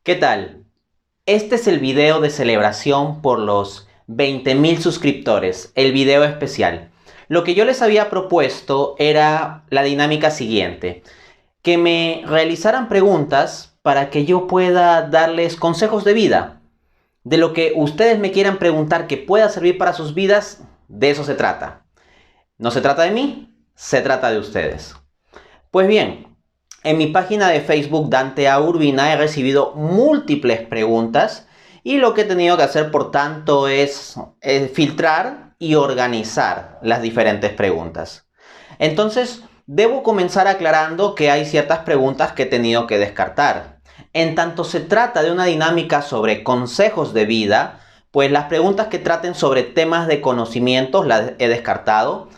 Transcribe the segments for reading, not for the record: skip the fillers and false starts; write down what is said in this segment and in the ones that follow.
¿Qué tal? Este es el video de celebración por los 20.000 suscriptores, el video especial. Lo que yo les había propuesto era la dinámica siguiente: que me realizaran preguntas para que yo pueda darles consejos de vida. De lo que ustedes me quieran preguntar que pueda servir para sus vidas, de eso se trata. No se trata de mí, se trata de ustedes. Pues bien, en mi página de Facebook Dante A. Urbina he recibido múltiples preguntas y lo que he tenido que hacer, por tanto, es filtrar y organizar las diferentes preguntas. Entonces, debo comenzar aclarando que hay ciertas preguntas que he tenido que descartar. En tanto se trata de una dinámica sobre consejos de vida, pues las preguntas que traten sobre temas de conocimientos las he descartado.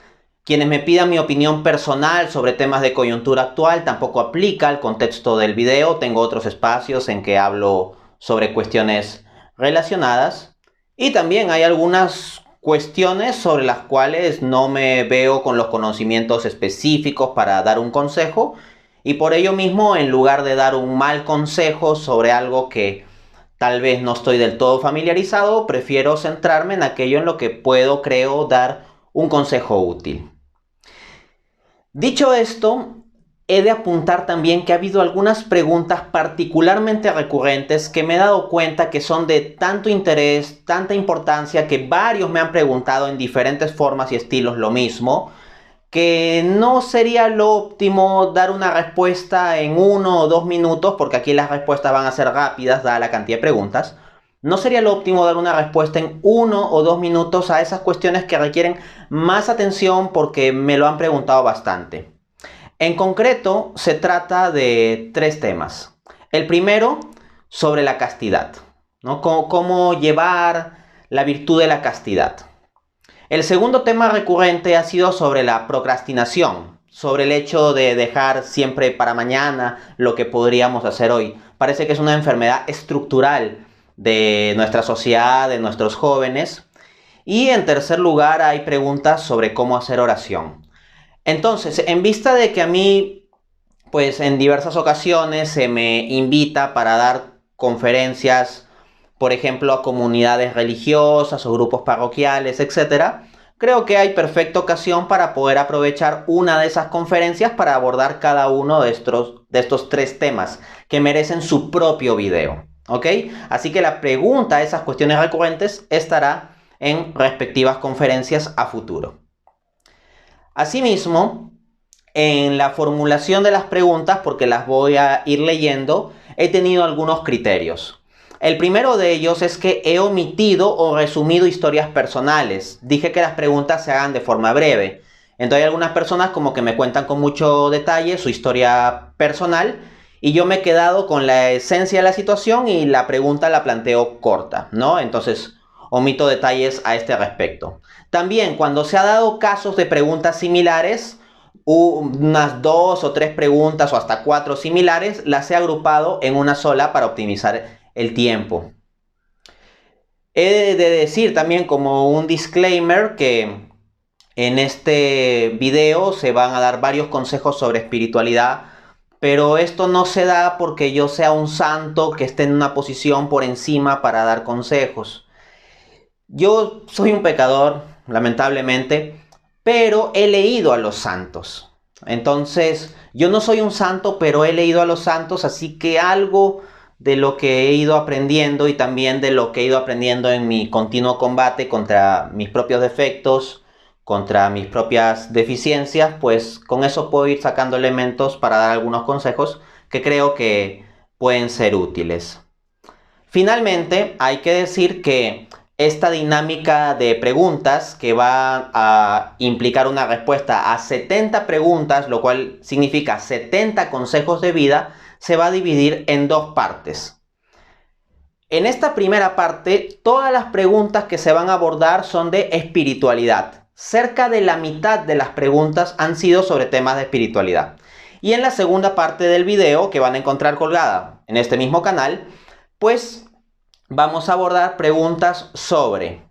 Quienes me pidan mi opinión personal sobre temas de coyuntura actual tampoco aplica al contexto del video. Tengo otros espacios en que hablo sobre cuestiones relacionadas. Y también hay algunas cuestiones sobre las cuales no me veo con los conocimientos específicos para dar un consejo. Y por ello mismo, en lugar de dar un mal consejo sobre algo que tal vez no estoy del todo familiarizado, prefiero centrarme en aquello en lo que puedo, creo, dar un consejo útil. Dicho esto, he de apuntar también que ha habido algunas preguntas particularmente recurrentes que me he dado cuenta que son de tanto interés, tanta importancia, que varios me han preguntado en diferentes formas y estilos lo mismo, que no sería lo óptimo dar una respuesta en 1 o 2 minutos, porque aquí las respuestas van a ser rápidas dada la cantidad de preguntas. No sería lo óptimo dar una respuesta en 1 o 2 minutos a esas cuestiones que requieren más atención, porque me lo han preguntado bastante. En concreto, se trata de 3 temas. El primero, sobre la castidad, ¿no? Cómo llevar la virtud de la castidad. El segundo tema recurrente ha sido sobre la procrastinación, sobre el hecho de dejar siempre para mañana lo que podríamos hacer hoy. Parece que es una enfermedad estructural de nuestra sociedad, de nuestros jóvenes. Y en tercer lugar, hay preguntas sobre cómo hacer oración. Entonces, en vista de que a mí, pues en diversas ocasiones se me invita para dar conferencias, por ejemplo, a comunidades religiosas o grupos parroquiales, etcétera, creo que hay perfecta ocasión para poder aprovechar una de esas conferencias para abordar cada uno de estos 3 temas que merecen su propio video. ¿Ok? Así que la pregunta a esas cuestiones recurrentes estará en respectivas conferencias a futuro. Asimismo, en la formulación de las preguntas, porque las voy a ir leyendo, he tenido algunos criterios. El primero de ellos es que he omitido o resumido historias personales. Dije que las preguntas se hagan de forma breve. Entonces hay algunas personas como que me cuentan con mucho detalle su historia personal y yo me he quedado con la esencia de la situación y la pregunta la planteo corta, ¿no? Entonces omito detalles a este respecto. También, cuando se ha dado casos de preguntas similares, unas 2 o 3 preguntas o hasta 4 similares, las he agrupado en una sola para optimizar el tiempo. He de decir también, como un disclaimer, que en este video se van a dar varios consejos sobre espiritualidad, pero esto no se da porque yo sea un santo que esté en una posición por encima para dar consejos. Yo soy un pecador, lamentablemente, pero he leído a los santos. Entonces, yo no soy un santo, pero he leído a los santos, así que algo de lo que he ido aprendiendo y también de lo que he ido aprendiendo en mi continuo combate contra mis propios defectos, contra mis propias deficiencias, pues con eso puedo ir sacando elementos para dar algunos consejos que creo que pueden ser útiles. Finalmente, hay que decir que esta dinámica de preguntas, que va a implicar una respuesta a 70 preguntas, lo cual significa 70 consejos de vida, se va a dividir en 2 partes. En esta primera parte, todas las preguntas que se van a abordar son de espiritualidad. Cerca de la mitad de las preguntas han sido sobre temas de espiritualidad. Y en la segunda parte del video, que van a encontrar colgada en este mismo canal, pues vamos a abordar preguntas sobre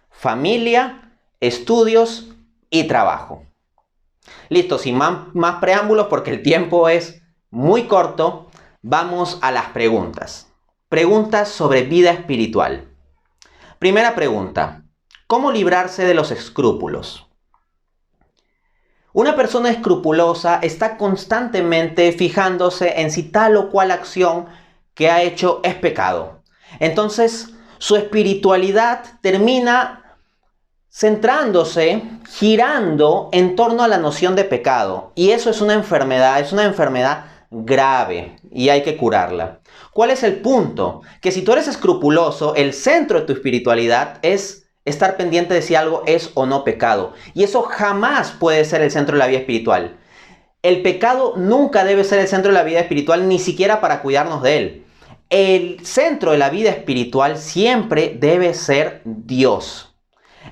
familia, estudios y trabajo. Listo, sin más preámbulos, porque el tiempo es muy corto, vamos a las preguntas. Preguntas sobre vida espiritual. Primera pregunta. ¿Cómo librarse de los escrúpulos? Una persona escrupulosa está constantemente fijándose en si tal o cual acción que ha hecho es pecado. Entonces, su espiritualidad termina centrándose, girando en torno a la noción de pecado. Y eso es una enfermedad grave y hay que curarla. ¿Cuál es el punto? Que si tú eres escrupuloso, el centro de tu espiritualidad es estar pendiente de si algo es o no pecado. Y eso jamás puede ser el centro de la vida espiritual. El pecado nunca debe ser el centro de la vida espiritual, ni siquiera para cuidarnos de él. El centro de la vida espiritual siempre debe ser Dios.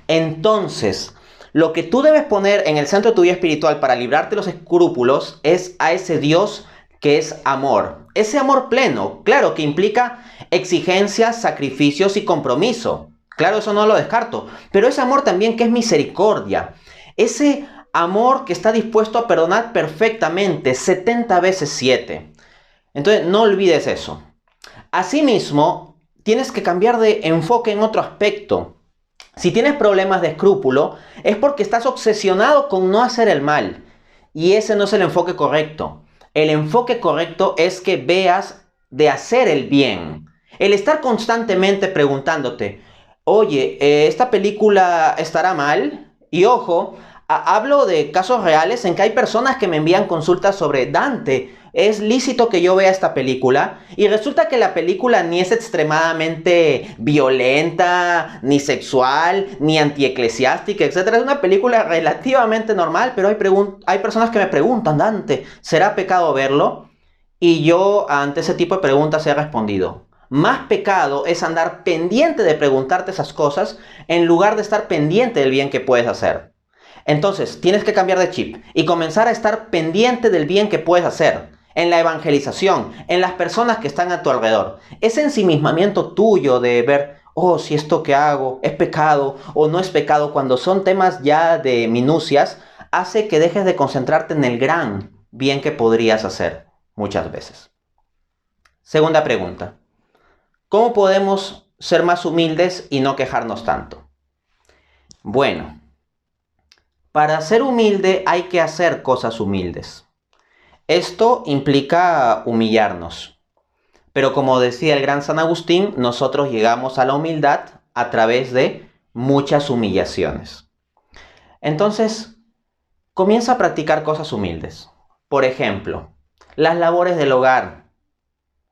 Entonces, lo que tú debes poner en el centro de tu vida espiritual para librarte de los escrúpulos es a ese Dios que es amor. Ese amor pleno, claro, que implica exigencias, sacrificios y compromiso. Claro, eso no lo descarto. Pero ese amor también que es misericordia. Ese amor que está dispuesto a perdonar perfectamente, 70 veces 7. Entonces, no olvides eso. Asimismo, tienes que cambiar de enfoque en otro aspecto. Si tienes problemas de escrúpulo, es porque estás obsesionado con no hacer el mal. Y ese no es el enfoque correcto. El enfoque correcto es que veas de hacer el bien. El estar constantemente preguntándote, oye, ¿esta película estará mal? Y ojo, hablo de casos reales en que hay personas que me envían consultas sobre Dante. ¿Es lícito que yo vea esta película? Y resulta que la película ni es extremadamente violenta, ni sexual, ni antieclesiástica, etc. Es una película relativamente normal, pero hay personas que me preguntan, Dante, ¿será pecado verlo? Y yo ante ese tipo de preguntas he respondido, más pecado es andar pendiente de preguntarte esas cosas en lugar de estar pendiente del bien que puedes hacer. Entonces, tienes que cambiar de chip y comenzar a estar pendiente del bien que puedes hacer. En la evangelización, en las personas que están a tu alrededor. Ese ensimismamiento tuyo de ver, oh, si esto que hago es pecado o no es pecado, cuando son temas ya de minucias, hace que dejes de concentrarte en el gran bien que podrías hacer muchas veces. Segunda pregunta. ¿Cómo podemos ser más humildes y no quejarnos tanto? Bueno, para ser humilde hay que hacer cosas humildes. Esto implica humillarnos. Pero como decía el gran San Agustín, nosotros llegamos a la humildad a través de muchas humillaciones. Entonces, comienza a practicar cosas humildes. Por ejemplo, las labores del hogar.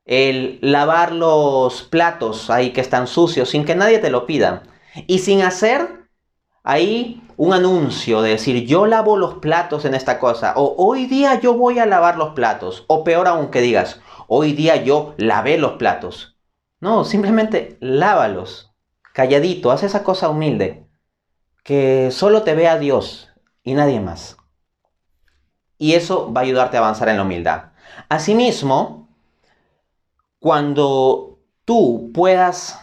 El lavar los platos ahí que están sucios sin que nadie te lo pida. Y sin hacer ahí un anuncio de decir, yo lavo los platos en esta cosa, o hoy día yo voy a lavar los platos, o peor aún que digas, hoy día yo lavé los platos. No, simplemente lávalos, calladito, haz esa cosa humilde, que solo te vea Dios y nadie más. Y eso va a ayudarte a avanzar en la humildad. Asimismo, cuando tú puedas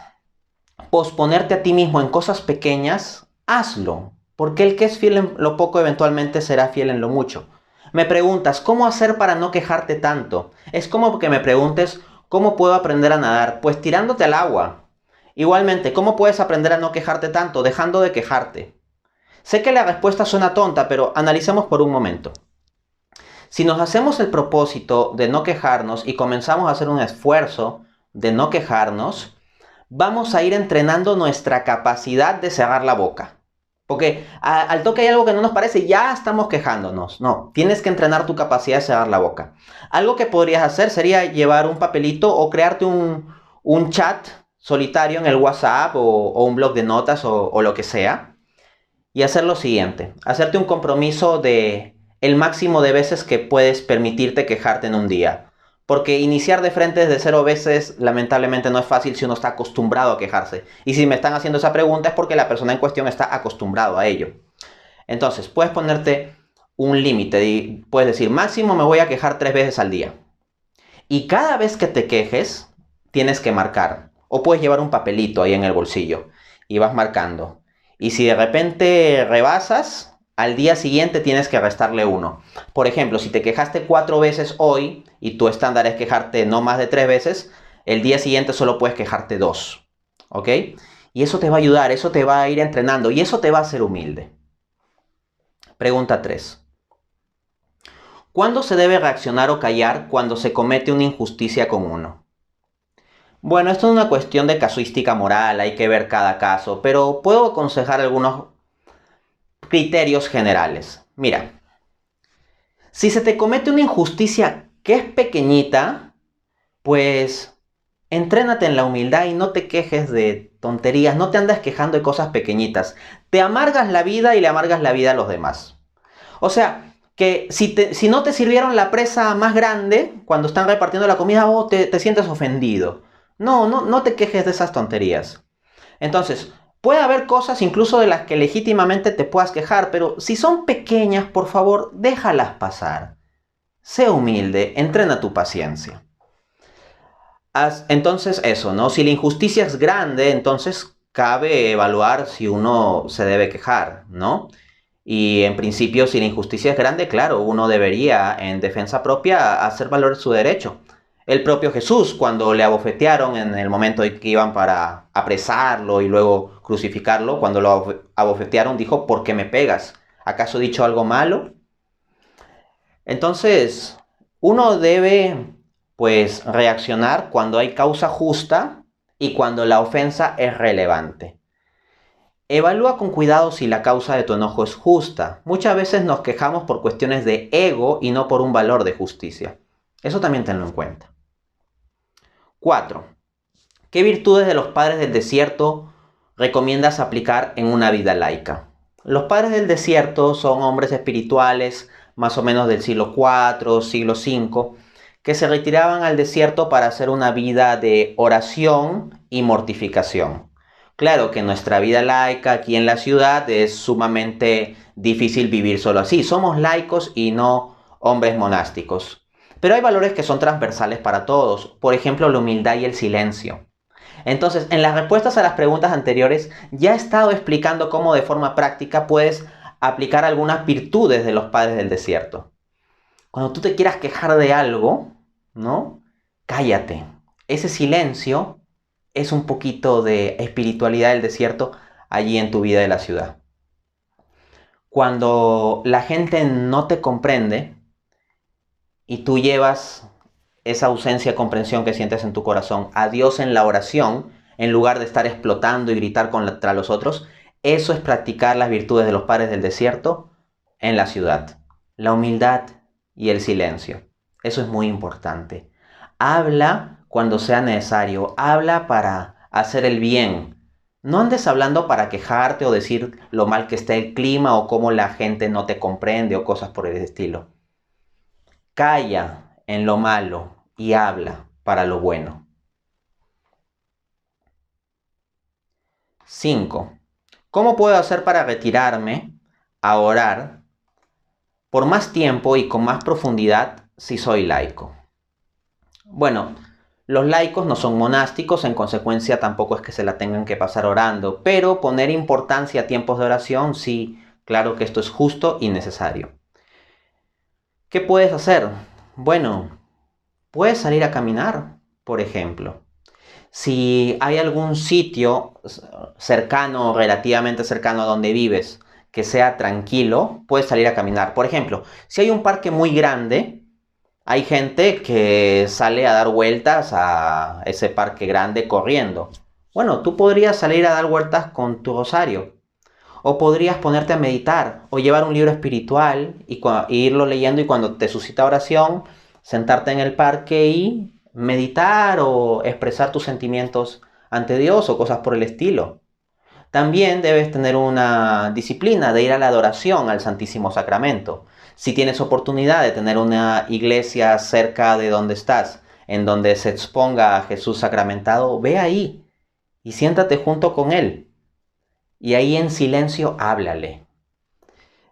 posponerte a ti mismo en cosas pequeñas, hazlo. Porque el que es fiel en lo poco eventualmente será fiel en lo mucho. Me preguntas, ¿cómo hacer para no quejarte tanto? Es como que me preguntes, ¿cómo puedo aprender a nadar? Pues tirándote al agua. Igualmente, ¿cómo puedes aprender a no quejarte tanto? Dejando de quejarte. Sé que la respuesta suena tonta, pero analicemos por un momento. Si nos hacemos el propósito de no quejarnos y comenzamos a hacer un esfuerzo de no quejarnos, vamos a ir entrenando nuestra capacidad de cerrar la boca. Porque al toque hay algo que no nos parece, ya estamos quejándonos. No, tienes que entrenar tu capacidad de cerrar la boca. Algo que podrías hacer sería llevar un papelito o crearte un chat solitario en el WhatsApp o un blog de notas o lo que sea. Y hacer lo siguiente, hacerte un compromiso de el máximo de veces que puedes permitirte quejarte en un día. Porque iniciar de frente desde 0 veces lamentablemente no es fácil si uno está acostumbrado a quejarse. Y si me están haciendo esa pregunta es porque la persona en cuestión está acostumbrado a ello. Entonces, puedes ponerte un límite y puedes decir, máximo me voy a quejar 3 veces al día. Y cada vez que te quejes, tienes que marcar. O puedes llevar un papelito ahí en el bolsillo y vas marcando. Y si de repente rebasas, al día siguiente tienes que restarle 1. Por ejemplo, si te quejaste 4 veces hoy y tu estándar es quejarte no más de 3 veces, el día siguiente solo puedes quejarte 2. ¿Ok? Y eso te va a ayudar, eso te va a ir entrenando y eso te va a hacer humilde. Pregunta 3. ¿Cuándo se debe reaccionar o callar cuando se comete una injusticia con uno? Bueno, esto es una cuestión de casuística moral, hay que ver cada caso, pero puedo aconsejar algunos criterios generales. Mira, si se te comete una injusticia que es pequeñita, pues entrénate en la humildad y no te quejes de tonterías, no te andas quejando de cosas pequeñitas. Te amargas la vida y le amargas la vida a los demás. O sea, que si no te sirvieron la presa más grande cuando están repartiendo la comida, te sientes ofendido. No te quejes de esas tonterías. Entonces, puede haber cosas incluso de las que legítimamente te puedas quejar, pero si son pequeñas, por favor, déjalas pasar. Sé humilde, entrena tu paciencia. Entonces eso, ¿no? Si la injusticia es grande, entonces cabe evaluar si uno se debe quejar, ¿no? Y en principio, si la injusticia es grande, claro, uno debería, en defensa propia, hacer valer su derecho. El propio Jesús, cuando le abofetearon en el momento en que iban para apresarlo y luego crucificarlo, cuando lo abofetearon, dijo, ¿por qué me pegas? ¿Acaso he dicho algo malo? Entonces, uno debe, pues, reaccionar cuando hay causa justa y cuando la ofensa es relevante. Evalúa con cuidado si la causa de tu enojo es justa. Muchas veces nos quejamos por cuestiones de ego y no por un valor de justicia. Eso también tenlo en cuenta. 4. ¿Qué virtudes de los padres del desierto recomiendas aplicar en una vida laica? Los padres del desierto son hombres espirituales, más o menos del siglo IV, siglo V, que se retiraban al desierto para hacer una vida de oración y mortificación. Claro que nuestra vida laica aquí en la ciudad es sumamente difícil vivir solo así. Somos laicos y no hombres monásticos. Pero hay valores que son transversales para todos. Por ejemplo, la humildad y el silencio. Entonces, en las respuestas a las preguntas anteriores, ya he estado explicando cómo de forma práctica puedes aplicar algunas virtudes de los padres del desierto. Cuando tú te quieras quejar de algo, ¿no? Cállate. Ese silencio es un poquito de espiritualidad del desierto allí en tu vida de la ciudad. Cuando la gente no te comprende y tú llevas esa ausencia de comprensión que sientes en tu corazón a Dios en la oración, en lugar de estar explotando y gritar contra los otros, eso es practicar las virtudes de los padres del desierto en la ciudad. La humildad y el silencio. Eso es muy importante. Habla cuando sea necesario. Habla para hacer el bien. No andes hablando para quejarte o decir lo mal que está el clima o cómo la gente no te comprende o cosas por el estilo. Calla en lo malo y habla para lo bueno. 5. ¿Cómo puedo hacer para retirarme a orar por más tiempo y con más profundidad si soy laico? Bueno, los laicos no son monásticos, en consecuencia tampoco es que se la tengan que pasar orando, pero poner importancia a tiempos de oración, sí, claro que esto es justo y necesario. ¿Qué puedes hacer? Bueno, puedes salir a caminar, por ejemplo. Si hay algún sitio cercano, relativamente cercano a donde vives, que sea tranquilo, puedes salir a caminar. Por ejemplo, si hay un parque muy grande, hay gente que sale a dar vueltas a ese parque grande corriendo. Bueno, tú podrías salir a dar vueltas con tu rosario. O podrías ponerte a meditar o llevar un libro espiritual y irlo leyendo y cuando te suscita oración, sentarte en el parque y meditar o expresar tus sentimientos ante Dios o cosas por el estilo. También debes tener una disciplina de ir a la adoración al Santísimo Sacramento. Si tienes oportunidad de tener una iglesia cerca de donde estás, en donde se exponga a Jesús sacramentado, ve ahí y siéntate junto con Él. Y ahí en silencio háblale.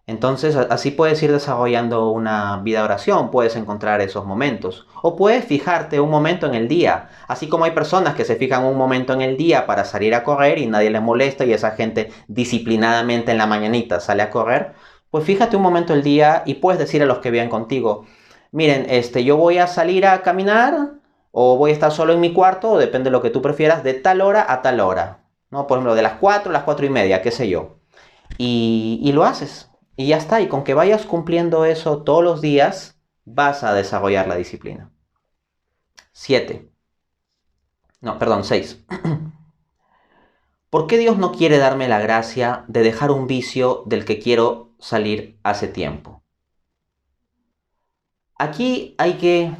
Entonces así puedes ir desarrollando una vida de oración, puedes encontrar esos momentos. O puedes fijarte un momento en el día. Así como hay personas que se fijan un momento en el día para salir a correr y nadie les molesta y esa gente disciplinadamente en la mañanita sale a correr. Pues fíjate un momento el día y puedes decir a los que viven contigo, miren, yo voy a salir a caminar O voy a estar solo en mi cuarto, o depende de lo que tú prefieras, de tal hora a tal hora, ¿no? Por ejemplo, de las 4 a las 4:30, qué sé yo. Y lo haces. Y ya está. Y con que vayas cumpliendo eso todos los días, vas a desarrollar la disciplina. 7. No, perdón, 6. ¿Por qué Dios no quiere darme la gracia de dejar un vicio del que quiero salir hace tiempo? Aquí hay que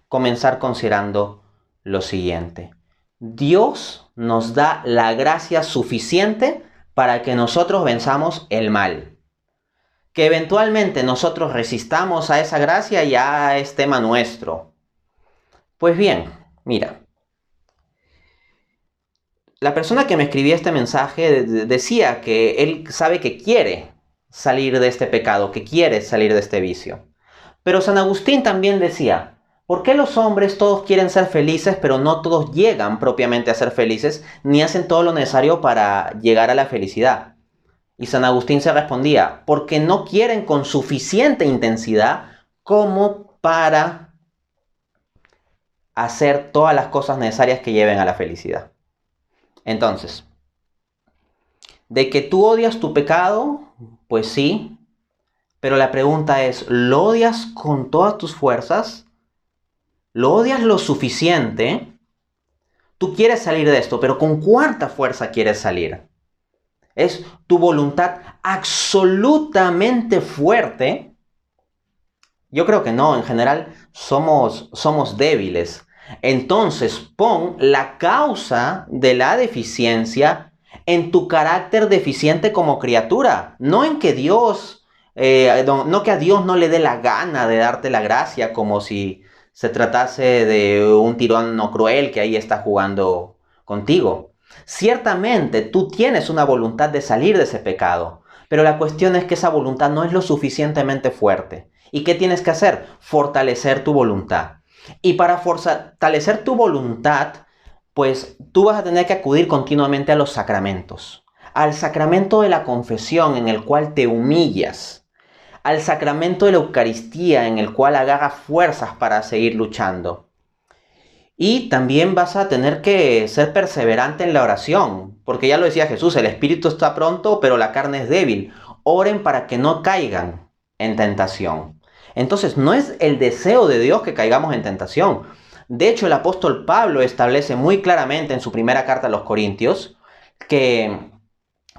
comenzar considerando lo siguiente. Dios nos da la gracia suficiente para que nosotros venzamos el mal. Que eventualmente nosotros resistamos a esa gracia ya es tema nuestro. Pues bien, mira, la persona que me escribía este mensaje decía que él sabe que quiere salir de este pecado, que quiere salir de este vicio. Pero San Agustín también decía, ¿por qué los hombres todos quieren ser felices, pero no todos llegan propiamente a ser felices, ni hacen todo lo necesario para llegar a la felicidad? Y San Agustín se respondía, porque no quieren con suficiente intensidad como para hacer todas las cosas necesarias que lleven a la felicidad. Entonces, ¿de que tú odias tu pecado? Pues sí, pero la pregunta es, ¿lo odias con todas tus fuerzas? ¿Lo odias lo suficiente? Tú quieres salir de esto, pero ¿con cuánta fuerza quieres salir? ¿Es tu voluntad absolutamente fuerte? Yo creo que no, en general somos débiles. Entonces pon la causa de la deficiencia en tu carácter deficiente como criatura, no en que Dios, no que a Dios no le dé la gana de darte la gracia como si se tratase de un tirano cruel que ahí está jugando contigo. Ciertamente tú tienes una voluntad de salir de ese pecado, pero la cuestión es que esa voluntad no es lo suficientemente fuerte. ¿Y qué tienes que hacer? Fortalecer tu voluntad. Y para fortalecer tu voluntad, pues tú vas a tener que acudir continuamente a los sacramentos. Al sacramento de la confesión en el cual te humillas. Al sacramento de la Eucaristía en el cual agarras fuerzas para seguir luchando. Y también vas a tener que ser perseverante en la oración, porque ya lo decía Jesús, el espíritu está pronto, pero la carne es débil. Oren para que no caigan en tentación. Entonces, no es el deseo de Dios que caigamos en tentación. De hecho, el apóstol Pablo establece muy claramente en su primera carta a los Corintios que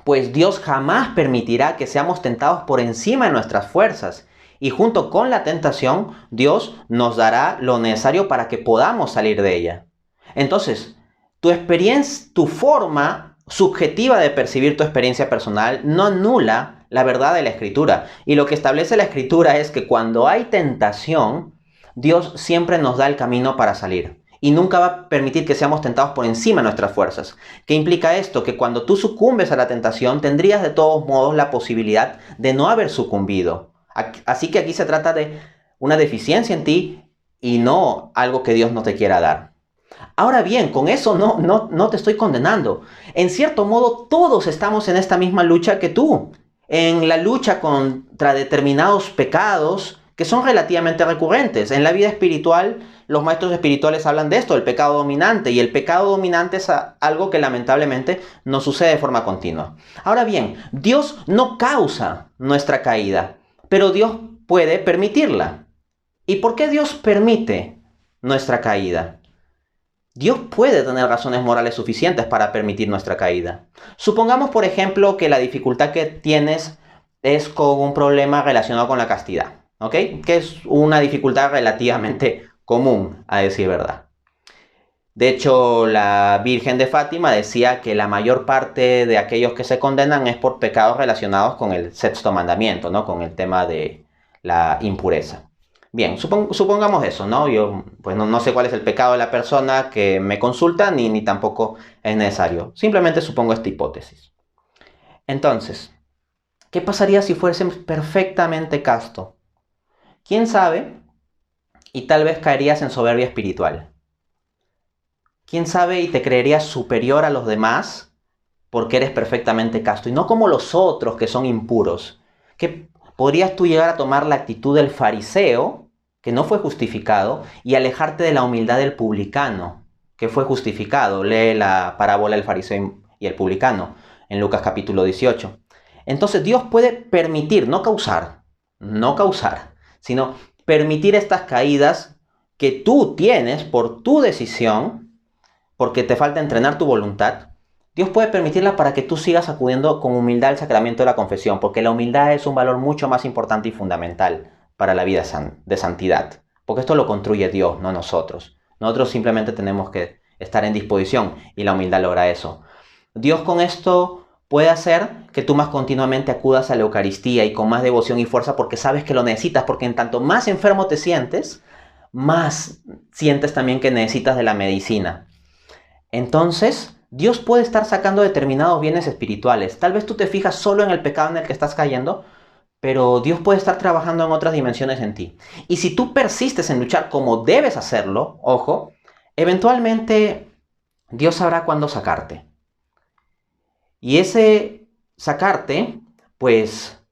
pues Dios jamás permitirá que seamos tentados por encima de nuestras fuerzas. Y junto con la tentación, Dios nos dará lo necesario para que podamos salir de ella. Entonces, tu experiencia, tu forma subjetiva de percibir tu experiencia personal no anula la verdad de la Escritura. Y lo que establece la Escritura es que cuando hay tentación, Dios siempre nos da el camino para salir. Y nunca va a permitir que seamos tentados por encima de nuestras fuerzas. ¿Qué implica esto? Que cuando tú sucumbes a la tentación, tendrías de todos modos la posibilidad de no haber sucumbido. Así que aquí se trata de una deficiencia en ti y no algo que Dios no te quiera dar. Ahora bien, con eso no te estoy condenando. En cierto modo, todos estamos en esta misma lucha que tú. En la lucha contra determinados pecados que son relativamente recurrentes. En la vida espiritual, los maestros espirituales hablan de esto, el pecado dominante. Y el pecado dominante es algo que lamentablemente no sucede de forma continua. Ahora bien, Dios no causa nuestra caída, pero Dios puede permitirla. ¿Y por qué Dios permite nuestra caída? Dios puede tener razones morales suficientes para permitir nuestra caída. Supongamos, por ejemplo, que la dificultad que tienes es con un problema relacionado con la castidad, ¿ok? Que es una dificultad relativamente común, a decir verdad. De hecho, la Virgen de Fátima decía que la mayor parte de aquellos que se condenan es por pecados relacionados con el sexto mandamiento, ¿no? Con el tema de la impureza. Bien, supongamos eso, ¿no? Yo pues no sé cuál es el pecado de la persona que me consulta, ni tampoco es necesario. Simplemente supongo esta hipótesis. Entonces, ¿qué pasaría si fuese perfectamente casto? ¿Quién sabe? Y tal vez caerías en soberbia espiritual. ¿Quién sabe y te creerías superior a los demás porque eres perfectamente casto y no como los otros que son impuros? ¿Qué podrías tú llegar a tomar la actitud del fariseo que no fue justificado, y alejarte de la humildad del publicano, que fue justificado. Lee la parábola del fariseo y el publicano en Lucas capítulo 18. Entonces Dios puede permitir, no causar, sino permitir estas caídas que tú tienes por tu decisión, porque te falta entrenar tu voluntad. Dios puede permitirla para que tú sigas acudiendo con humildad al sacramento de la confesión, porque la humildad es un valor mucho más importante y fundamental para la vida de santidad, porque esto lo construye Dios, no nosotros. Nosotros simplemente tenemos que estar en disposición y la humildad logra eso. Dios con esto puede hacer que tú más continuamente acudas a la Eucaristía y con más devoción y fuerza porque sabes que lo necesitas, porque en tanto más enfermo te sientes, más sientes también que necesitas de la medicina. Entonces, Dios puede estar sacando determinados bienes espirituales. Tal vez tú te fijas solo en el pecado en el que estás cayendo, pero Dios puede estar trabajando en otras dimensiones en ti. Y si tú persistes en luchar como debes hacerlo, ojo, eventualmente Dios sabrá cuándo sacarte. Y ese sacarte, pues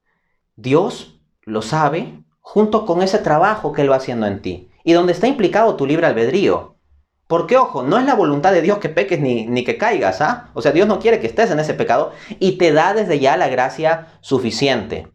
Dios lo sabe junto con ese trabajo que Él va haciendo en ti. Y donde está implicado tu libre albedrío. Porque, ojo, no es la voluntad de Dios que peques ni que caigas, ¿ah? O sea, Dios no quiere que estés en ese pecado y te da desde ya la gracia suficiente.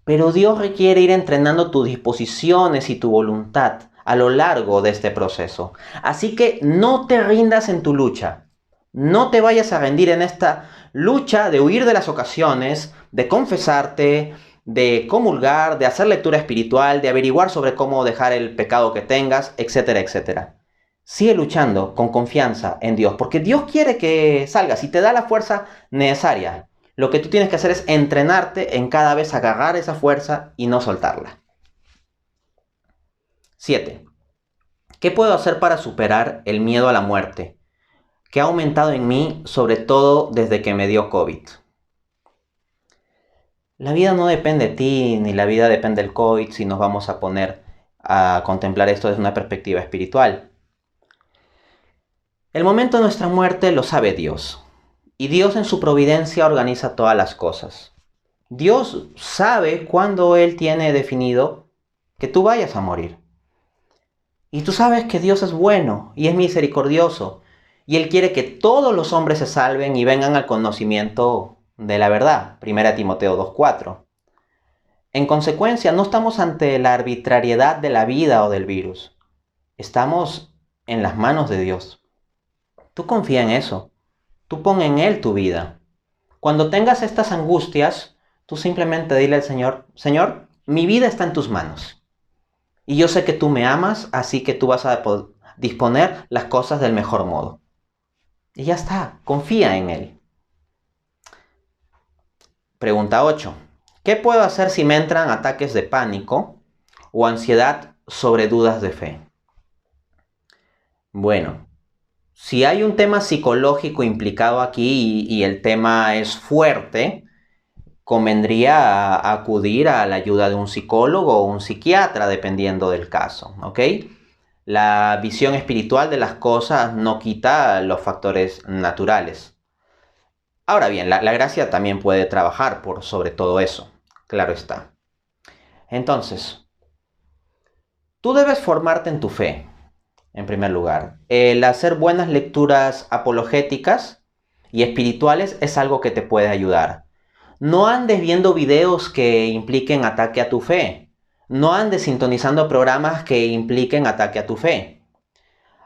Pero Dios requiere ir entrenando tus disposiciones y tu voluntad a lo largo de este proceso. Así que no te rindas en tu lucha. No te vayas a rendir en esta lucha de huir de las ocasiones, de confesarte, de comulgar, de hacer lectura espiritual, de averiguar sobre cómo dejar el pecado que tengas, etcétera, etcétera. Sigue luchando con confianza en Dios, porque Dios quiere que salgas y te da la fuerza necesaria. Lo que tú tienes que hacer es entrenarte en cada vez agarrar esa fuerza y no soltarla. 7. ¿Qué puedo hacer para superar el miedo a la muerte, que ha aumentado en mí, sobre todo desde que me dio COVID? La vida no depende de ti, ni la vida depende del COVID, si nos vamos a poner a contemplar esto desde una perspectiva espiritual. El momento de nuestra muerte lo sabe Dios. Y Dios en su providencia organiza todas las cosas. Dios sabe cuándo Él tiene definido que tú vayas a morir. Y tú sabes que Dios es bueno y es misericordioso. Y Él quiere que todos los hombres se salven y vengan al conocimiento de la verdad. 1 Timoteo 2:4. En consecuencia, no estamos ante la arbitrariedad de la vida o del virus. Estamos en las manos de Dios. Tú confía en eso. Tú pon en Él tu vida. Cuando tengas estas angustias, tú simplemente dile al Señor, Señor, mi vida está en tus manos. Y yo sé que tú me amas, así que tú vas a disponer las cosas del mejor modo. Y ya está, confía en Él. Pregunta 8. ¿Qué puedo hacer si me entran ataques de pánico o ansiedad sobre dudas de fe? Bueno, si hay un tema psicológico implicado aquí y el tema es fuerte, convendría acudir a la ayuda de un psicólogo o un psiquiatra, dependiendo del caso, ¿ok? La visión espiritual de las cosas no quita los factores naturales. Ahora bien, la gracia también puede trabajar por sobre todo eso, claro está. Entonces, tú debes formarte en tu fe. En primer lugar, el hacer buenas lecturas apologéticas y espirituales es algo que te puede ayudar. No andes viendo videos que impliquen ataque a tu fe. No andes sintonizando programas que impliquen ataque a tu fe.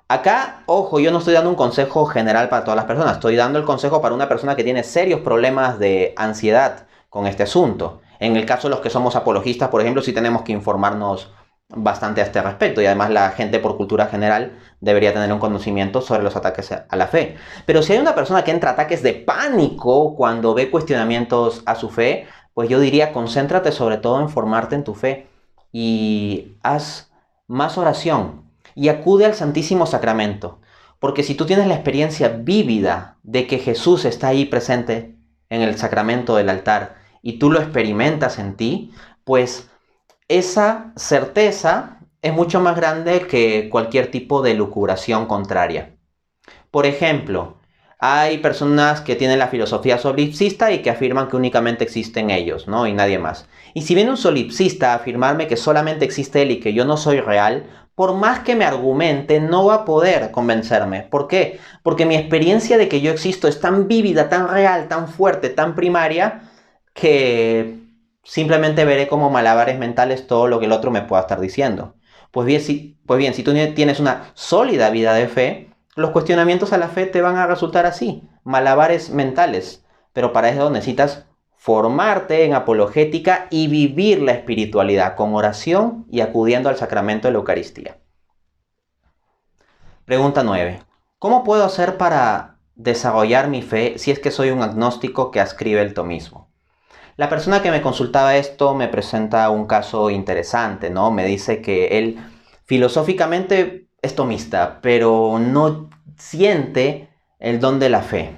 Acá, ojo, yo no estoy dando un consejo general para todas las personas. Estoy dando el consejo para una persona que tiene serios problemas de ansiedad con este asunto. En el caso de los que somos apologistas, por ejemplo, sí tenemos que informarnos bastante a este respecto, y además la gente por cultura general debería tener un conocimiento sobre los ataques a la fe. Pero si hay una persona que entra a ataques de pánico cuando ve cuestionamientos a su fe, pues yo diría concéntrate sobre todo en formarte en tu fe y haz más oración y acude al Santísimo Sacramento, porque si tú tienes la experiencia vívida de que Jesús está ahí presente en el sacramento del altar y tú lo experimentas en ti, pues esa certeza es mucho más grande que cualquier tipo de lucubración contraria. Por ejemplo, Hay personas que tienen la filosofía solipsista y que afirman que únicamente existen ellos, ¿no? Y nadie más. Y si viene un solipsista a afirmarme que solamente existe él y que yo no soy real, por más que me argumente, no va a poder convencerme. ¿Por qué? Porque mi experiencia de que yo existo es tan vívida, tan real, tan fuerte, tan primaria, que simplemente veré como malabares mentales todo lo que el otro me pueda estar diciendo. Pues bien, si tú tienes una sólida vida de fe, los cuestionamientos a la fe te van a resultar así, malabares mentales. Pero para eso necesitas formarte en apologética y vivir la espiritualidad con oración y acudiendo al sacramento de la Eucaristía. Pregunta 9. ¿Cómo puedo hacer para desarrollar mi fe si es que soy un agnóstico que ascribe el tomismo? La persona que me consultaba esto me presenta un caso interesante, ¿no? Me dice que él filosóficamente es tomista, pero no siente el don de la fe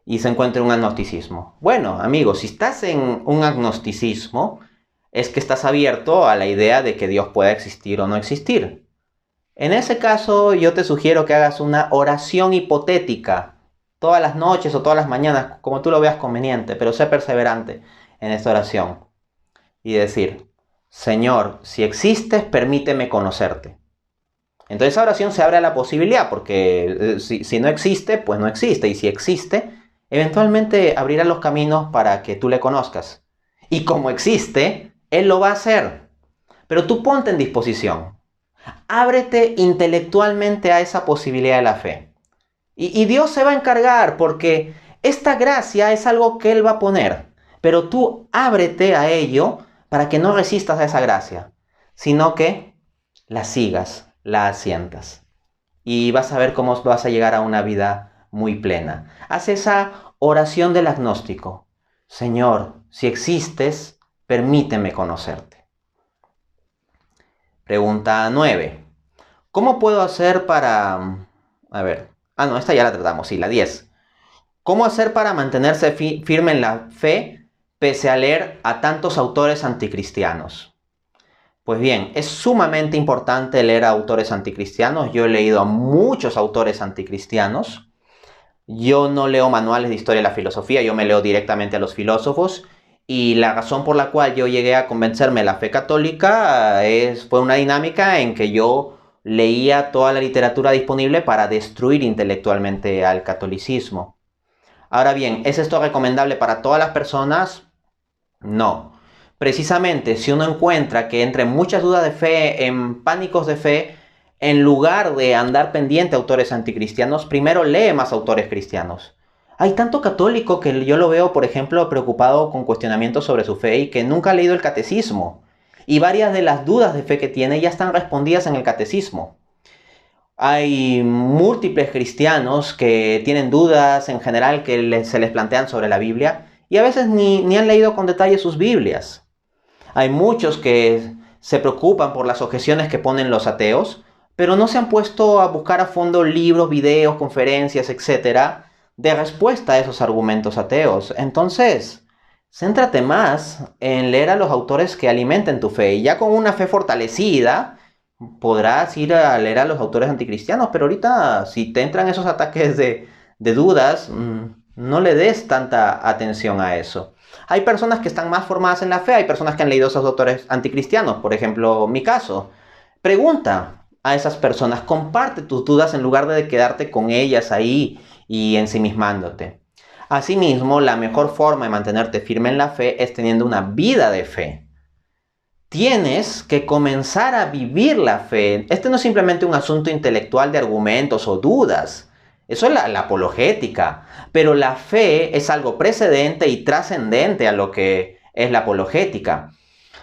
y se encuentra en un agnosticismo. Bueno, amigo, si estás en un agnosticismo, es que estás abierto a la idea de que Dios pueda existir o no existir. En ese caso, yo te sugiero que hagas una oración hipotética todas las noches o todas las mañanas, como tú lo veas conveniente, pero sé perseverante en esta oración y decir: Señor, si existes, permíteme conocerte. Entonces esa oración se abre a la posibilidad, porque si no existe, pues no existe, y si existe, eventualmente abrirá los caminos para que tú le conozcas. Y como existe, Él lo va a hacer. Pero tú ponte en disposición. Ábrete intelectualmente a esa posibilidad de la fe. Y Dios se va a encargar, porque esta gracia es algo que Él va a poner. Pero tú ábrete a ello para que no resistas a esa gracia, sino que la sigas, la asientas. Y vas a ver cómo vas a llegar a una vida muy plena. Haz esa oración del agnóstico. Señor, si existes, permíteme conocerte. Pregunta 9. ¿Cómo puedo hacer para... no, esta ya la tratamos, sí, la 10. ¿Cómo hacer para mantenerse firme en la fe pese a leer a tantos autores anticristianos? Pues bien, es sumamente importante leer a autores anticristianos. Yo he leído a muchos autores anticristianos. Yo no leo manuales de historia de la filosofía, yo me leo directamente a los filósofos. Y la razón por la cual yo llegué a convencerme de la fe católica fue una dinámica en que yo leía toda la literatura disponible para destruir intelectualmente al catolicismo. Ahora bien, ¿es esto recomendable para todas las personas? No. Precisamente, si uno encuentra que entre muchas dudas de fe, en pánicos de fe, en lugar de andar pendiente a autores anticristianos, primero lee más autores cristianos. Hay tanto católico que yo lo veo, por ejemplo, preocupado con cuestionamientos sobre su fe y que nunca ha leído el catecismo. Y varias de las dudas de fe que tiene ya están respondidas en el catecismo. Hay múltiples cristianos que tienen dudas en general que se les plantean sobre la Biblia y a veces ni han leído con detalle sus Biblias. Hay muchos que se preocupan por las objeciones que ponen los ateos, pero no se han puesto a buscar a fondo libros, videos, conferencias, etcétera, de respuesta a esos argumentos ateos. Entonces, céntrate más en leer a los autores que alimenten tu fe. Y ya con una fe fortalecida, podrás ir a leer a los autores anticristianos. Pero ahorita, si te entran esos ataques de dudas, no le des tanta atención a eso. Hay personas que están más formadas en la fe, hay personas que han leído esos autores anticristianos. Por ejemplo, mi caso. Pregunta a esas personas, comparte tus dudas en lugar de quedarte con ellas ahí y ensimismándote. Asimismo, la mejor forma de mantenerte firme en la fe es teniendo una vida de fe. Tienes que comenzar a vivir la fe. Este no es simplemente un asunto intelectual de argumentos o dudas. Eso es la apologética. Pero la fe es algo precedente y trascendente a lo que es la apologética.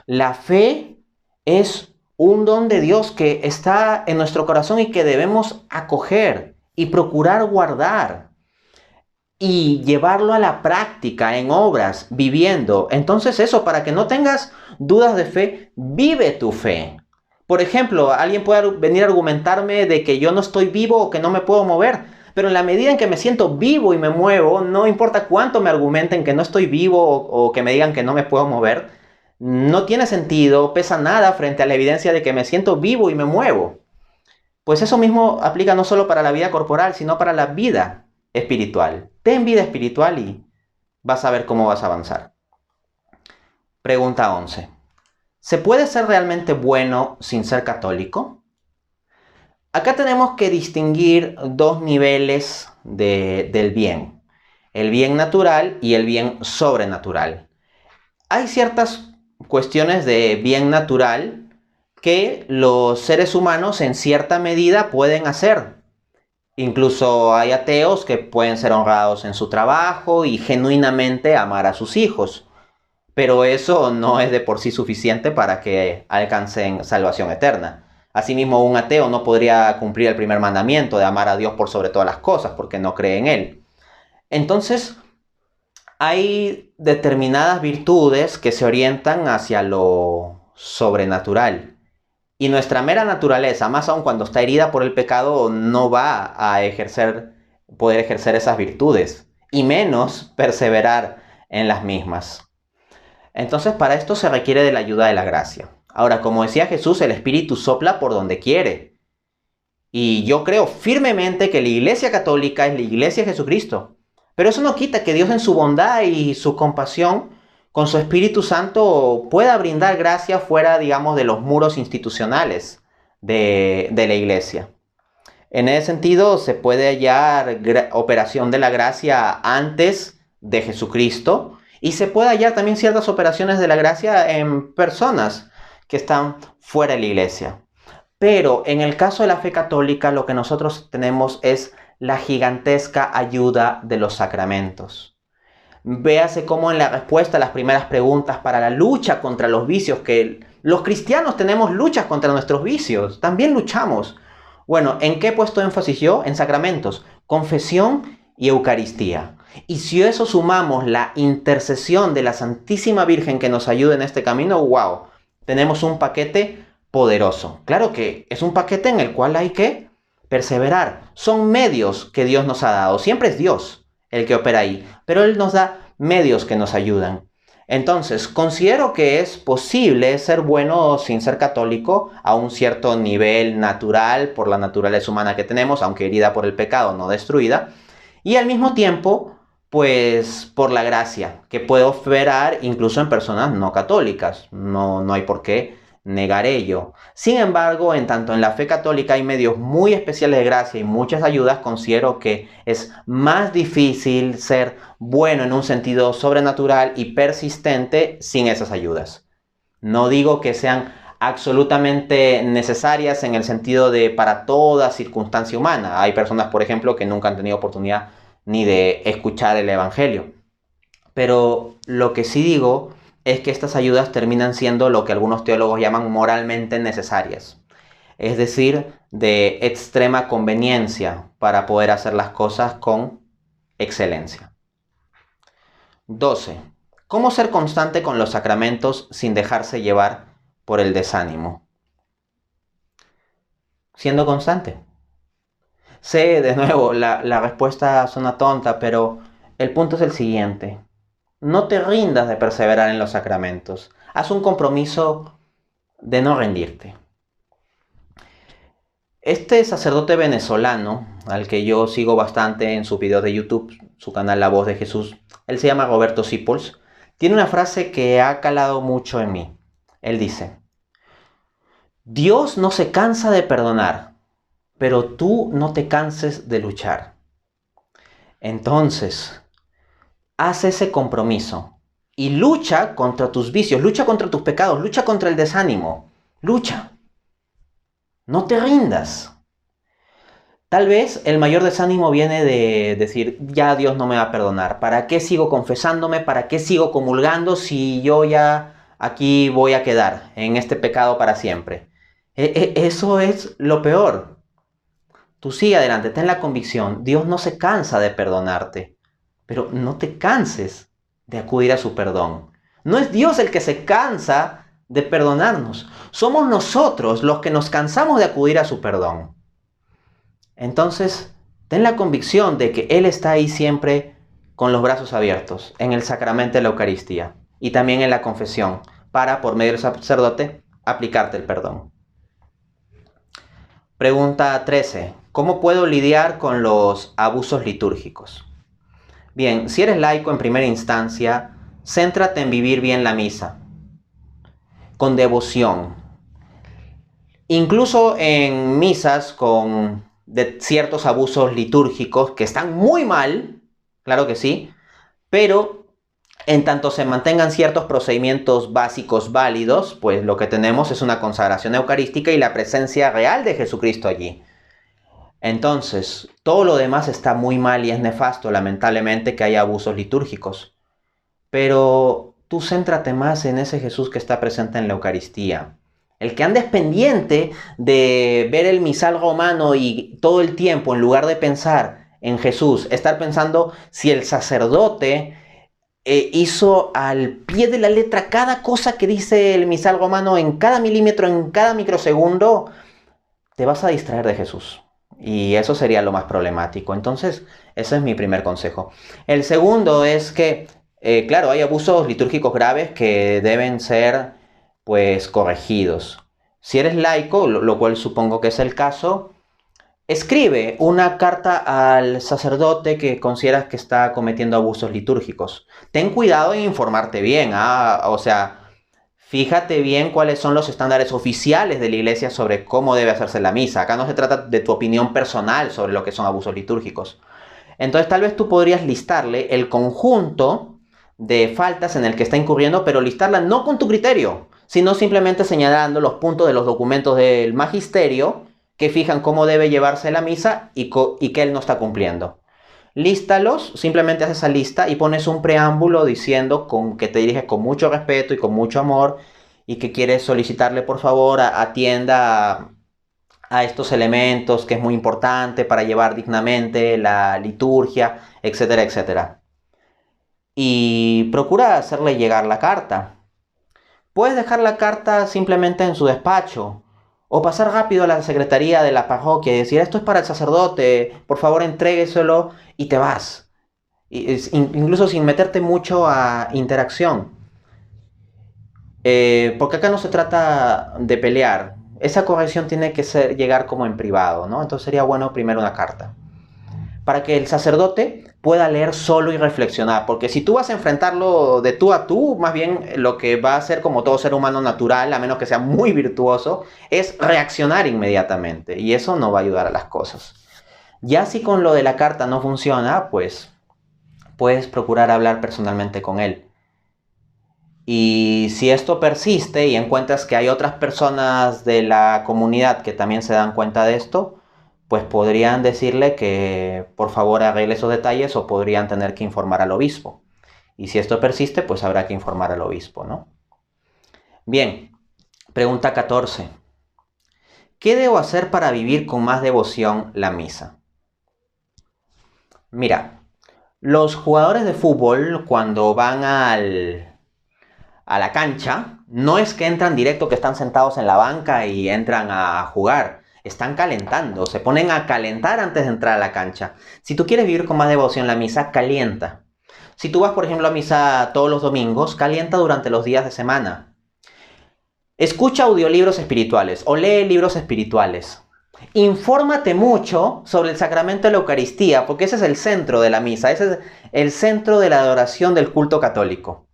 La fe es un don de Dios que está en nuestro corazón y que debemos acoger y procurar guardar y llevarlo a la práctica en obras, viviendo. Entonces eso, para que no tengas dudas de fe, vive tu fe. Por ejemplo, alguien puede venir a argumentarme de que yo no estoy vivo o que no me puedo mover, pero en la medida en que me siento vivo y me muevo, no importa cuánto me argumenten que no estoy vivo o que me digan que no me puedo mover, no tiene sentido, pesa nada frente a la evidencia de que me siento vivo y me muevo. Pues eso mismo aplica no solo para la vida corporal, sino para la vida espiritual. Ten vida espiritual y vas a ver cómo vas a avanzar. Pregunta 11. ¿Se puede ser realmente bueno sin ser católico? Acá tenemos que distinguir dos niveles del bien. El bien natural y el bien sobrenatural. Hay ciertas cuestiones de bien natural que los seres humanos en cierta medida pueden hacer. Incluso hay ateos que pueden ser honrados en su trabajo y genuinamente amar a sus hijos. Pero eso no es de por sí suficiente para que alcancen salvación eterna. Asimismo, un ateo no podría cumplir el primer mandamiento de amar a Dios por sobre todas las cosas porque no cree en Él. Entonces, hay determinadas virtudes que se orientan hacia lo sobrenatural. Y nuestra mera naturaleza, más aún cuando está herida por el pecado, no va a poder ejercer esas virtudes. Y menos perseverar en las mismas. Entonces, para esto se requiere de la ayuda de la gracia. Ahora, como decía Jesús, el Espíritu sopla por donde quiere. Y yo creo firmemente que la Iglesia Católica es la Iglesia de Jesucristo. Pero eso no quita que Dios en su bondad y su compasión, con su Espíritu Santo, pueda brindar gracia fuera, digamos, de los muros institucionales de la Iglesia. En ese sentido, se puede hallar operación de la gracia antes de Jesucristo y se puede hallar también ciertas operaciones de la gracia en personas que están fuera de la Iglesia. Pero en el caso de la fe católica, lo que nosotros tenemos es la gigantesca ayuda de los sacramentos. Véase cómo en la respuesta a las primeras preguntas para la lucha contra los vicios, que los cristianos tenemos luchas contra nuestros vicios, también luchamos. Bueno, ¿en qué he puesto énfasis yo? En sacramentos, confesión y Eucaristía. Y si a eso sumamos la intercesión de la Santísima Virgen que nos ayude en este camino, ¡wow! Tenemos un paquete poderoso. Claro que es un paquete en el cual hay que perseverar. Son medios que Dios nos ha dado. Siempre es Dios el que opera ahí, pero Él nos da medios que nos ayudan. Entonces, considero que es posible ser bueno sin ser católico a un cierto nivel natural por la naturaleza humana que tenemos, aunque herida por el pecado, no destruida, y al mismo tiempo, pues por la gracia, que puede operar incluso en personas no católicas. No hay por qué negar ello. Sin embargo, en tanto en la fe católica hay medios muy especiales de gracia y muchas ayudas, considero que es más difícil ser bueno en un sentido sobrenatural y persistente sin esas ayudas. No digo que sean absolutamente necesarias en el sentido de para toda circunstancia humana. Hay personas, por ejemplo, que nunca han tenido oportunidad ni de escuchar el Evangelio. Pero lo que sí digo es que estas ayudas terminan siendo lo que algunos teólogos llaman moralmente necesarias. Es decir, de extrema conveniencia para poder hacer las cosas con excelencia. 12. ¿Cómo ser constante con los sacramentos sin dejarse llevar por el desánimo? Siendo constante. Sé, de nuevo, la respuesta suena tonta, pero el punto es el siguiente. No te rindas de perseverar en los sacramentos. Haz un compromiso de no rendirte. Este sacerdote venezolano, al que yo sigo bastante en sus videos de YouTube, su canal La Voz de Jesús, él se llama Roberto Sipols, tiene una frase que ha calado mucho en mí. Él dice: Dios no se cansa de perdonar, pero tú no te canses de luchar. Entonces, haz ese compromiso y lucha contra tus vicios, lucha contra tus pecados, lucha contra el desánimo. Lucha. No te rindas. Tal vez el mayor desánimo viene de decir, ya Dios no me va a perdonar. ¿Para qué sigo confesándome? ¿Para qué sigo comulgando si yo ya aquí voy a quedar en este pecado para siempre? Eso es lo peor. Tú sigue adelante, ten la convicción. Dios no se cansa de perdonarte. Pero no te canses de acudir a su perdón. No es Dios el que se cansa de perdonarnos. Somos nosotros los que nos cansamos de acudir a su perdón. Entonces, ten la convicción de que Él está ahí siempre con los brazos abiertos, en el sacramento de la Eucaristía y también en la confesión, para, por medio del sacerdote, aplicarte el perdón. Pregunta 13. ¿Cómo puedo lidiar con los abusos litúrgicos? Bien, si eres laico en primera instancia, céntrate en vivir bien la misa, con devoción. Incluso en misas con ciertos abusos litúrgicos que están muy mal, claro que sí, pero en tanto se mantengan ciertos procedimientos básicos válidos, pues lo que tenemos es una consagración eucarística y la presencia real de Jesucristo allí. Entonces, todo lo demás está muy mal y es nefasto, lamentablemente, que haya abusos litúrgicos. Pero tú céntrate más en ese Jesús que está presente en la Eucaristía. El que andes pendiente de ver el misal romano y todo el tiempo, en lugar de pensar en Jesús, estar pensando si el sacerdote hizo al pie de la letra cada cosa que dice el misal romano en cada milímetro, en cada microsegundo, te vas a distraer de Jesús. Y eso sería lo más problemático. Entonces, ese es mi primer consejo. El segundo es que, claro, hay abusos litúrgicos graves que deben ser, pues, corregidos. Si eres laico, lo cual supongo que es el caso, escribe una carta al sacerdote que consideras que está cometiendo abusos litúrgicos. Ten cuidado en informarte bien, o sea, fíjate bien cuáles son los estándares oficiales de la iglesia sobre cómo debe hacerse la misa. Acá no se trata de tu opinión personal sobre lo que son abusos litúrgicos. Entonces tal vez tú podrías listarle el conjunto de faltas en el que está incurriendo, pero listarla no con tu criterio, sino simplemente señalando los puntos de los documentos del magisterio que fijan cómo debe llevarse la misa y que él no está cumpliendo. Lístalos, simplemente haces esa lista y pones un preámbulo diciendo que te diriges con mucho respeto y con mucho amor y que quieres solicitarle por favor atienda a estos elementos que es muy importante para llevar dignamente la liturgia, etcétera, etcétera. Y procura hacerle llegar la carta. Puedes dejar la carta simplemente en su despacho o pasar rápido a la secretaría de la parroquia y decir, esto es para el sacerdote, por favor entrégueselo y te vas. Incluso sin meterte mucho a interacción. Porque acá no se trata de pelear. Esa corrección tiene que llegar como en privado, ¿no? Entonces sería bueno primero una carta. Para que el sacerdote pueda leer solo y reflexionar. Porque si tú vas a enfrentarlo de tú a tú, más bien lo que va a hacer como todo ser humano natural, a menos que sea muy virtuoso, es reaccionar inmediatamente. Y eso no va a ayudar a las cosas. Ya si con lo de la carta no funciona, pues puedes procurar hablar personalmente con él. Y si esto persiste y encuentras que hay otras personas de la comunidad que también se dan cuenta de esto, pues podrían decirle que por favor arregle esos detalles o podrían tener que informar al obispo. Y si esto persiste, pues habrá que informar al obispo, ¿no? Bien, pregunta 14. ¿Qué debo hacer para vivir con más devoción la misa? Mira, los jugadores de fútbol cuando van a la cancha, no es que entran directo, que están sentados en la banca y entran a jugar. Están calentando, se ponen a calentar antes de entrar a la cancha. Si tú quieres vivir con más devoción la misa, calienta. Si tú vas, por ejemplo, a misa todos los domingos, calienta durante los días de semana. Escucha audiolibros espirituales o lee libros espirituales. Infórmate mucho sobre el sacramento de la Eucaristía, porque ese es el centro de la misa, ese es el centro de la adoración del culto católico.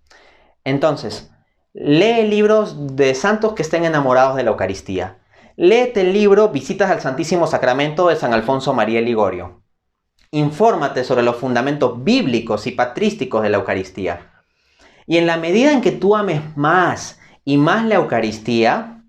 Entonces, lee libros de santos que estén enamorados de la Eucaristía. Léete el libro Visitas al Santísimo Sacramento de San Alfonso María Ligorio. Infórmate sobre los fundamentos bíblicos y patrísticos de la Eucaristía. Y en la medida en que tú ames más y más la Eucaristía,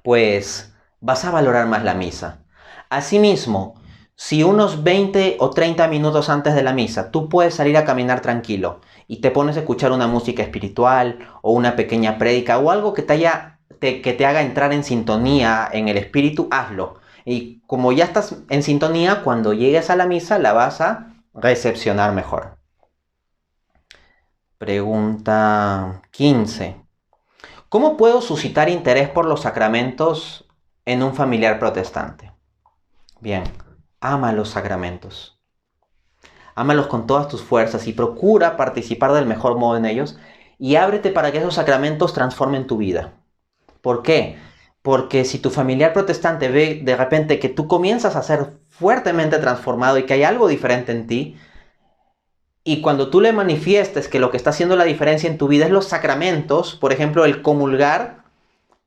pues vas a valorar más la misa. Asimismo, si unos 20 o 30 minutos antes de la misa tú puedes salir a caminar tranquilo y te pones a escuchar una música espiritual o una pequeña prédica o algo que te haga entrar en sintonía en el espíritu, hazlo. Y como ya estás en sintonía, cuando llegues a la misa la vas a recepcionar mejor. Pregunta 15. ¿Cómo puedo suscitar interés por los sacramentos en un familiar protestante? Bien, ama los sacramentos. Ámalos con todas tus fuerzas y procura participar del mejor modo en ellos y ábrete para que esos sacramentos transformen tu vida. ¿Por qué? Porque si tu familiar protestante ve de repente que tú comienzas a hacer fuertemente transformado y que hay algo diferente en ti. Y cuando tú le manifiestes que lo que está haciendo la diferencia en tu vida es los sacramentos, por ejemplo, el comulgar,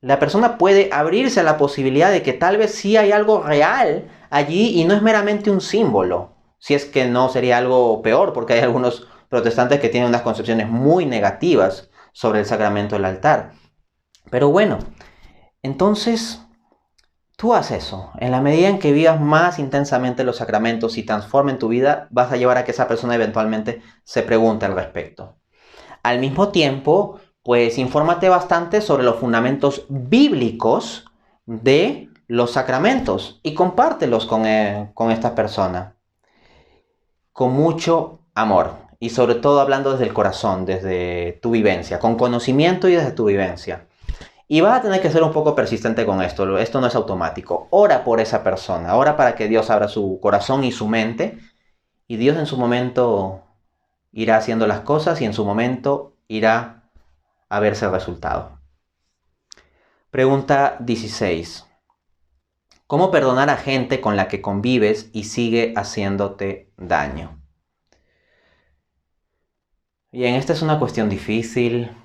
la persona puede abrirse a la posibilidad de que tal vez sí hay algo real allí y no es meramente un símbolo. Si es que no sería algo peor, porque hay algunos protestantes que tienen unas concepciones muy negativas sobre el sacramento del altar. Pero bueno, entonces tú haz eso. En la medida en que vivas más intensamente los sacramentos y transformen tu vida, vas a llevar a que esa persona eventualmente se pregunte al respecto. Al mismo tiempo, pues infórmate bastante sobre los fundamentos bíblicos de los sacramentos y compártelos con esta persona con mucho amor y sobre todo hablando desde el corazón, desde tu vivencia, con conocimiento y desde tu vivencia. Y vas a tener que ser un poco persistente con esto no es automático. Ora por esa persona, ora para que Dios abra su corazón y su mente y Dios en su momento irá haciendo las cosas y en su momento irá a verse el resultado. Pregunta 16. ¿Cómo perdonar a gente con la que convives y sigue haciéndote daño? Bien, esta es una cuestión difícil.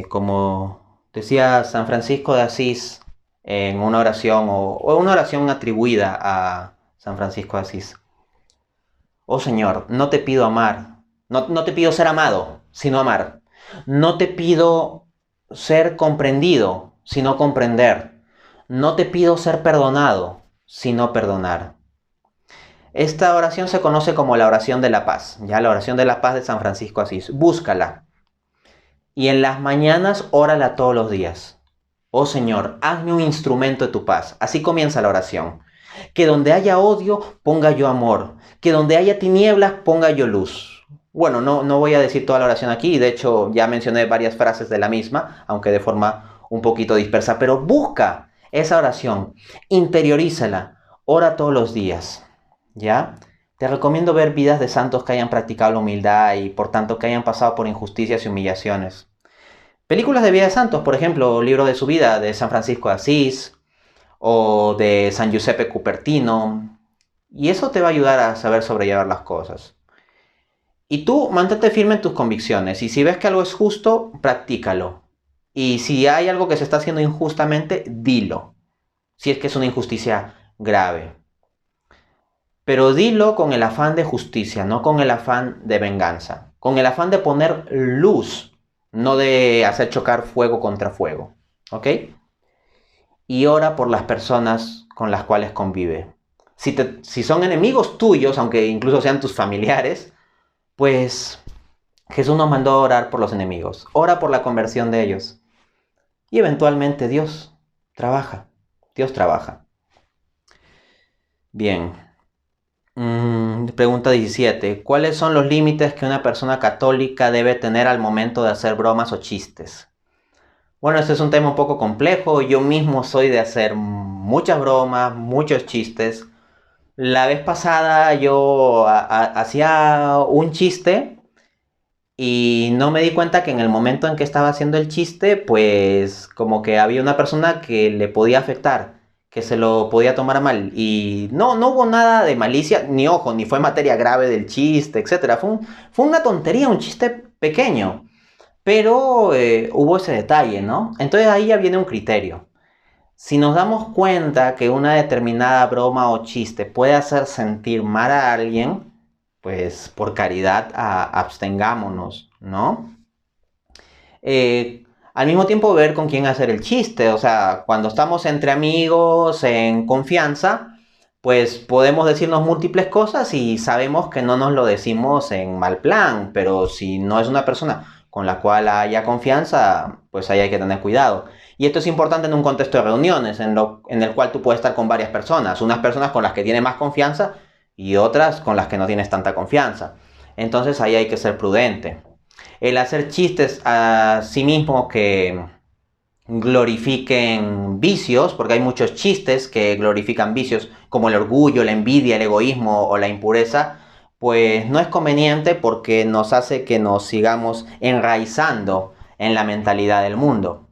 Como decía San Francisco de Asís en una oración o una oración atribuida a San Francisco de Asís. Oh Señor, no te pido amar, no te pido ser amado, sino amar. No te pido ser comprendido, sino comprender. No te pido ser perdonado, sino perdonar. Esta oración se conoce como la oración de la paz, ya la oración de la paz de San Francisco de Asís. Búscala. Y en las mañanas órala todos los días. Oh Señor, hazme un instrumento de tu paz. Así comienza la oración. Que donde haya odio, ponga yo amor. Que donde haya tinieblas, ponga yo luz. Bueno, no voy a decir toda la oración aquí. De hecho, ya mencioné varias frases de la misma, aunque de forma un poquito dispersa. Pero busca esa oración. Interiorízala. Ora todos los días. ¿Ya? Te recomiendo ver vidas de santos que hayan practicado la humildad y por tanto que hayan pasado por injusticias y humillaciones. Películas de vida de santos, por ejemplo, Libro de su vida de San Francisco de Asís o de San Giuseppe Cupertino. Y eso te va a ayudar a saber sobrellevar las cosas. Y tú mantente firme en tus convicciones y si ves que algo es justo, practícalo. Y si hay algo que se está haciendo injustamente, dilo. Si es que es una injusticia grave. Pero dilo con el afán de justicia, no con el afán de venganza. Con el afán de poner luz, no de hacer chocar fuego contra fuego. ¿Ok? Y ora por las personas con las cuales convive. Si son enemigos tuyos, aunque incluso sean tus familiares, pues Jesús nos mandó a orar por los enemigos. Ora por la conversión de ellos. Y eventualmente Dios trabaja. Dios trabaja. Bien. Pregunta 17. ¿Cuáles son los límites que una persona católica debe tener al momento de hacer bromas o chistes? Bueno, este es un tema un poco complejo. Yo mismo soy de hacer muchas bromas, muchos chistes. La vez pasada yo hacía un chiste y no me di cuenta que en el momento en que estaba haciendo el chiste, pues como que había una persona que le podía afectar, que se lo podía tomar a mal. Y no hubo nada de malicia, ni fue materia grave del chiste, etc. Fue una tontería, un chiste pequeño. Pero hubo ese detalle, ¿no? Entonces ahí ya viene un criterio. Si nos damos cuenta que una determinada broma o chiste puede hacer sentir mal a alguien, pues por caridad abstengámonos, ¿no? Al mismo tiempo ver con quién hacer el chiste, o sea, cuando estamos entre amigos, en confianza, pues podemos decirnos múltiples cosas y sabemos que no nos lo decimos en mal plan, pero si no es una persona con la cual haya confianza, pues ahí hay que tener cuidado. Y esto es importante en un contexto de reuniones, en el cual tú puedes estar con varias personas, unas personas con las que tienes más confianza y otras con las que no tienes tanta confianza. Entonces ahí hay que ser prudente. El hacer chistes a sí mismo que glorifiquen vicios, porque hay muchos chistes que glorifican vicios como el orgullo, la envidia, el egoísmo o la impureza, pues no es conveniente porque nos hace que nos sigamos enraizando en la mentalidad del mundo.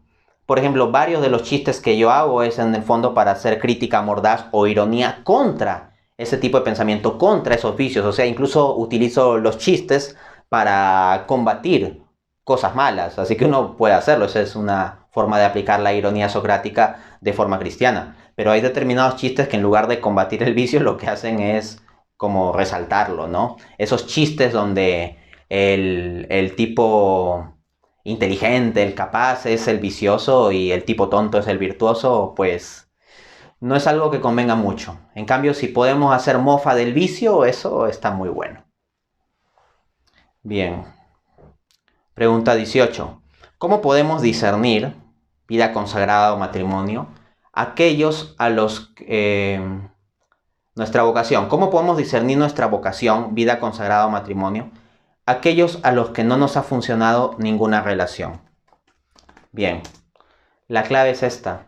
Por ejemplo, varios de los chistes que yo hago es en el fondo para hacer crítica mordaz o ironía contra ese tipo de pensamiento contra esos vicios. O sea, incluso utilizo los chistes para combatir cosas malas. Así que uno puede hacerlo. Esa es una forma de aplicar la ironía socrática de forma cristiana. Pero hay determinados chistes que en lugar de combatir el vicio, lo que hacen es como resaltarlo, ¿no? Esos chistes donde el tipo inteligente, el capaz es el vicioso y el tipo tonto es el virtuoso, pues no es algo que convenga mucho. En cambio, si podemos hacer mofa del vicio, eso está muy bueno. Bien. Pregunta 18. ¿Cómo podemos discernir, vida consagrada o matrimonio, aquellos a los... nuestra vocación? ¿Cómo podemos discernir nuestra vocación, vida consagrada o matrimonio, aquellos a los que no nos ha funcionado ninguna relación? Bien, la clave es esta.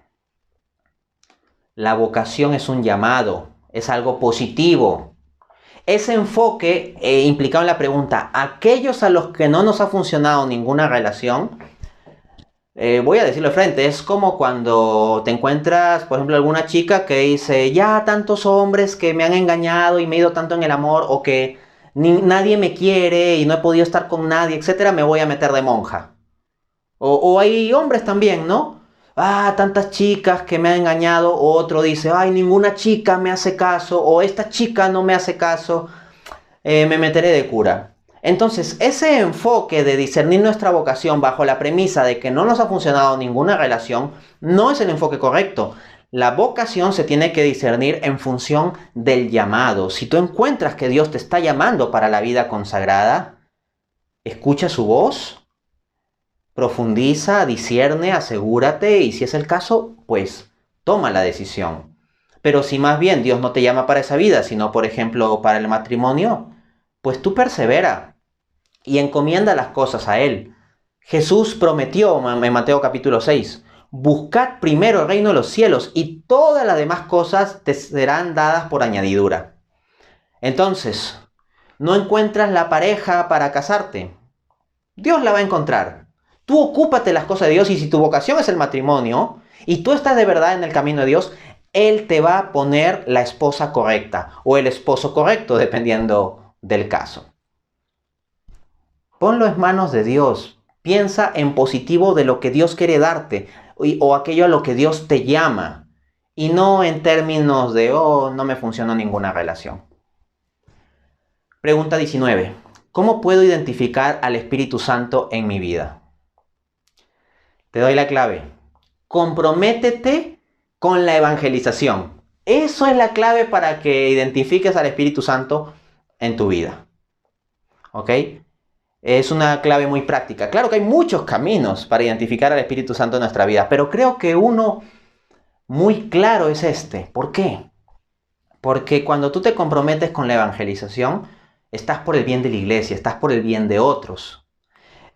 La vocación es un llamado, es algo positivo. Ese enfoque implicado en la pregunta, aquellos a los que no nos ha funcionado ninguna relación, voy a decirlo de frente, es como cuando te encuentras, por ejemplo, alguna chica que dice, ya tantos hombres que me han engañado y me he ido tanto en el amor, o que nadie me quiere y no he podido estar con nadie, etcétera, me voy a meter de monja. O hay hombres también, ¿no? Ah, tantas chicas que me han engañado, o otro dice, ay, ninguna chica me hace caso, o esta chica no me hace caso, me meteré de cura. Entonces, ese enfoque de discernir nuestra vocación bajo la premisa de que no nos ha funcionado ninguna relación, no es el enfoque correcto. La vocación se tiene que discernir en función del llamado. Si tú encuentras que Dios te está llamando para la vida consagrada, escucha su voz, profundiza, discierne, asegúrate, y si es el caso, pues toma la decisión. Pero si más bien Dios no te llama para esa vida, sino por ejemplo para el matrimonio, pues tú persevera y encomienda las cosas a Él. Jesús prometió en Mateo capítulo 6, buscad primero el reino de los cielos y todas las demás cosas te serán dadas por añadidura. Entonces, ¿no encuentras la pareja para casarte? Dios la va a encontrar. Tú ocúpate las cosas de Dios, y si tu vocación es el matrimonio y tú estás de verdad en el camino de Dios, Él te va a poner la esposa correcta o el esposo correcto, dependiendo del caso. Ponlo en manos de Dios. Piensa en positivo de lo que Dios quiere darte o aquello a lo que Dios te llama, y no en términos de, oh, no me funcionó ninguna relación. Pregunta 19. ¿Cómo puedo identificar al Espíritu Santo en mi vida? Te doy la clave. Comprométete con la evangelización. Eso es la clave para que identifiques al Espíritu Santo en tu vida. ¿Ok? Es una clave muy práctica. Claro que hay muchos caminos para identificar al Espíritu Santo en nuestra vida, pero creo que uno muy claro es este. ¿Por qué? Porque cuando tú te comprometes con la evangelización, estás por el bien de la iglesia, estás por el bien de otros.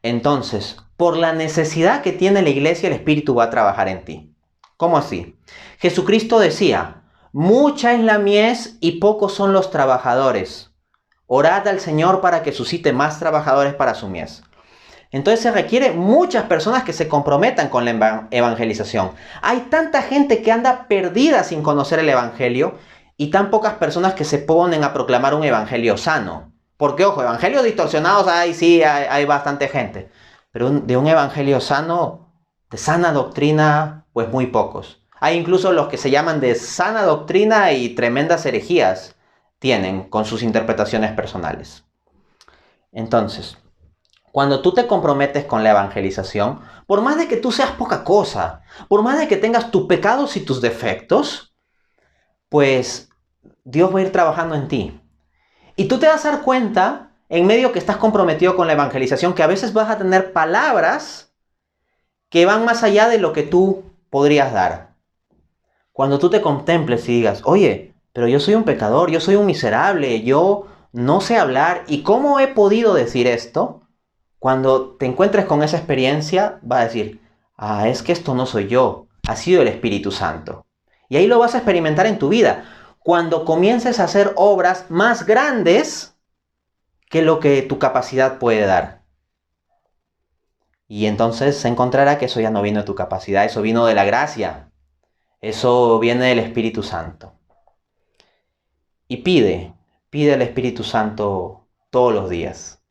Entonces, por la necesidad que tiene la iglesia, el Espíritu va a trabajar en ti. ¿Cómo así? Jesucristo decía, mucha es la mies y pocos son los trabajadores. Orad al Señor para que suscite más trabajadores para su mies. Entonces se requiere muchas personas que se comprometan con la evangelización. Hay tanta gente que anda perdida sin conocer el evangelio y tan pocas personas que se ponen a proclamar un evangelio sano. Porque, ojo, evangelios distorsionados hay bastante gente. Pero de un evangelio sano, de sana doctrina, pues muy pocos. Hay incluso los que se llaman de sana doctrina y tremendas herejías tienen con sus interpretaciones personales. Entonces, cuando tú te comprometes con la evangelización, por más de que tú seas poca cosa, por más de que tengas tus pecados y tus defectos, pues Dios va a ir trabajando en ti. Y tú te vas a dar cuenta, en medio que estás comprometido con la evangelización, que a veces vas a tener palabras que van más allá de lo que tú podrías dar. Cuando tú te contemples y digas, oye, pero yo soy un pecador, yo soy un miserable, yo no sé hablar, ¿y cómo he podido decir esto? Cuando te encuentres con esa experiencia, vas a decir, ah, es que esto no soy yo, ha sido el Espíritu Santo. Y ahí lo vas a experimentar en tu vida, cuando comiences a hacer obras más grandes que lo que tu capacidad puede dar. Y entonces se encontrará que eso ya no vino de tu capacidad, eso vino de la gracia. Eso viene del Espíritu Santo. Y pide al Espíritu Santo todos los días.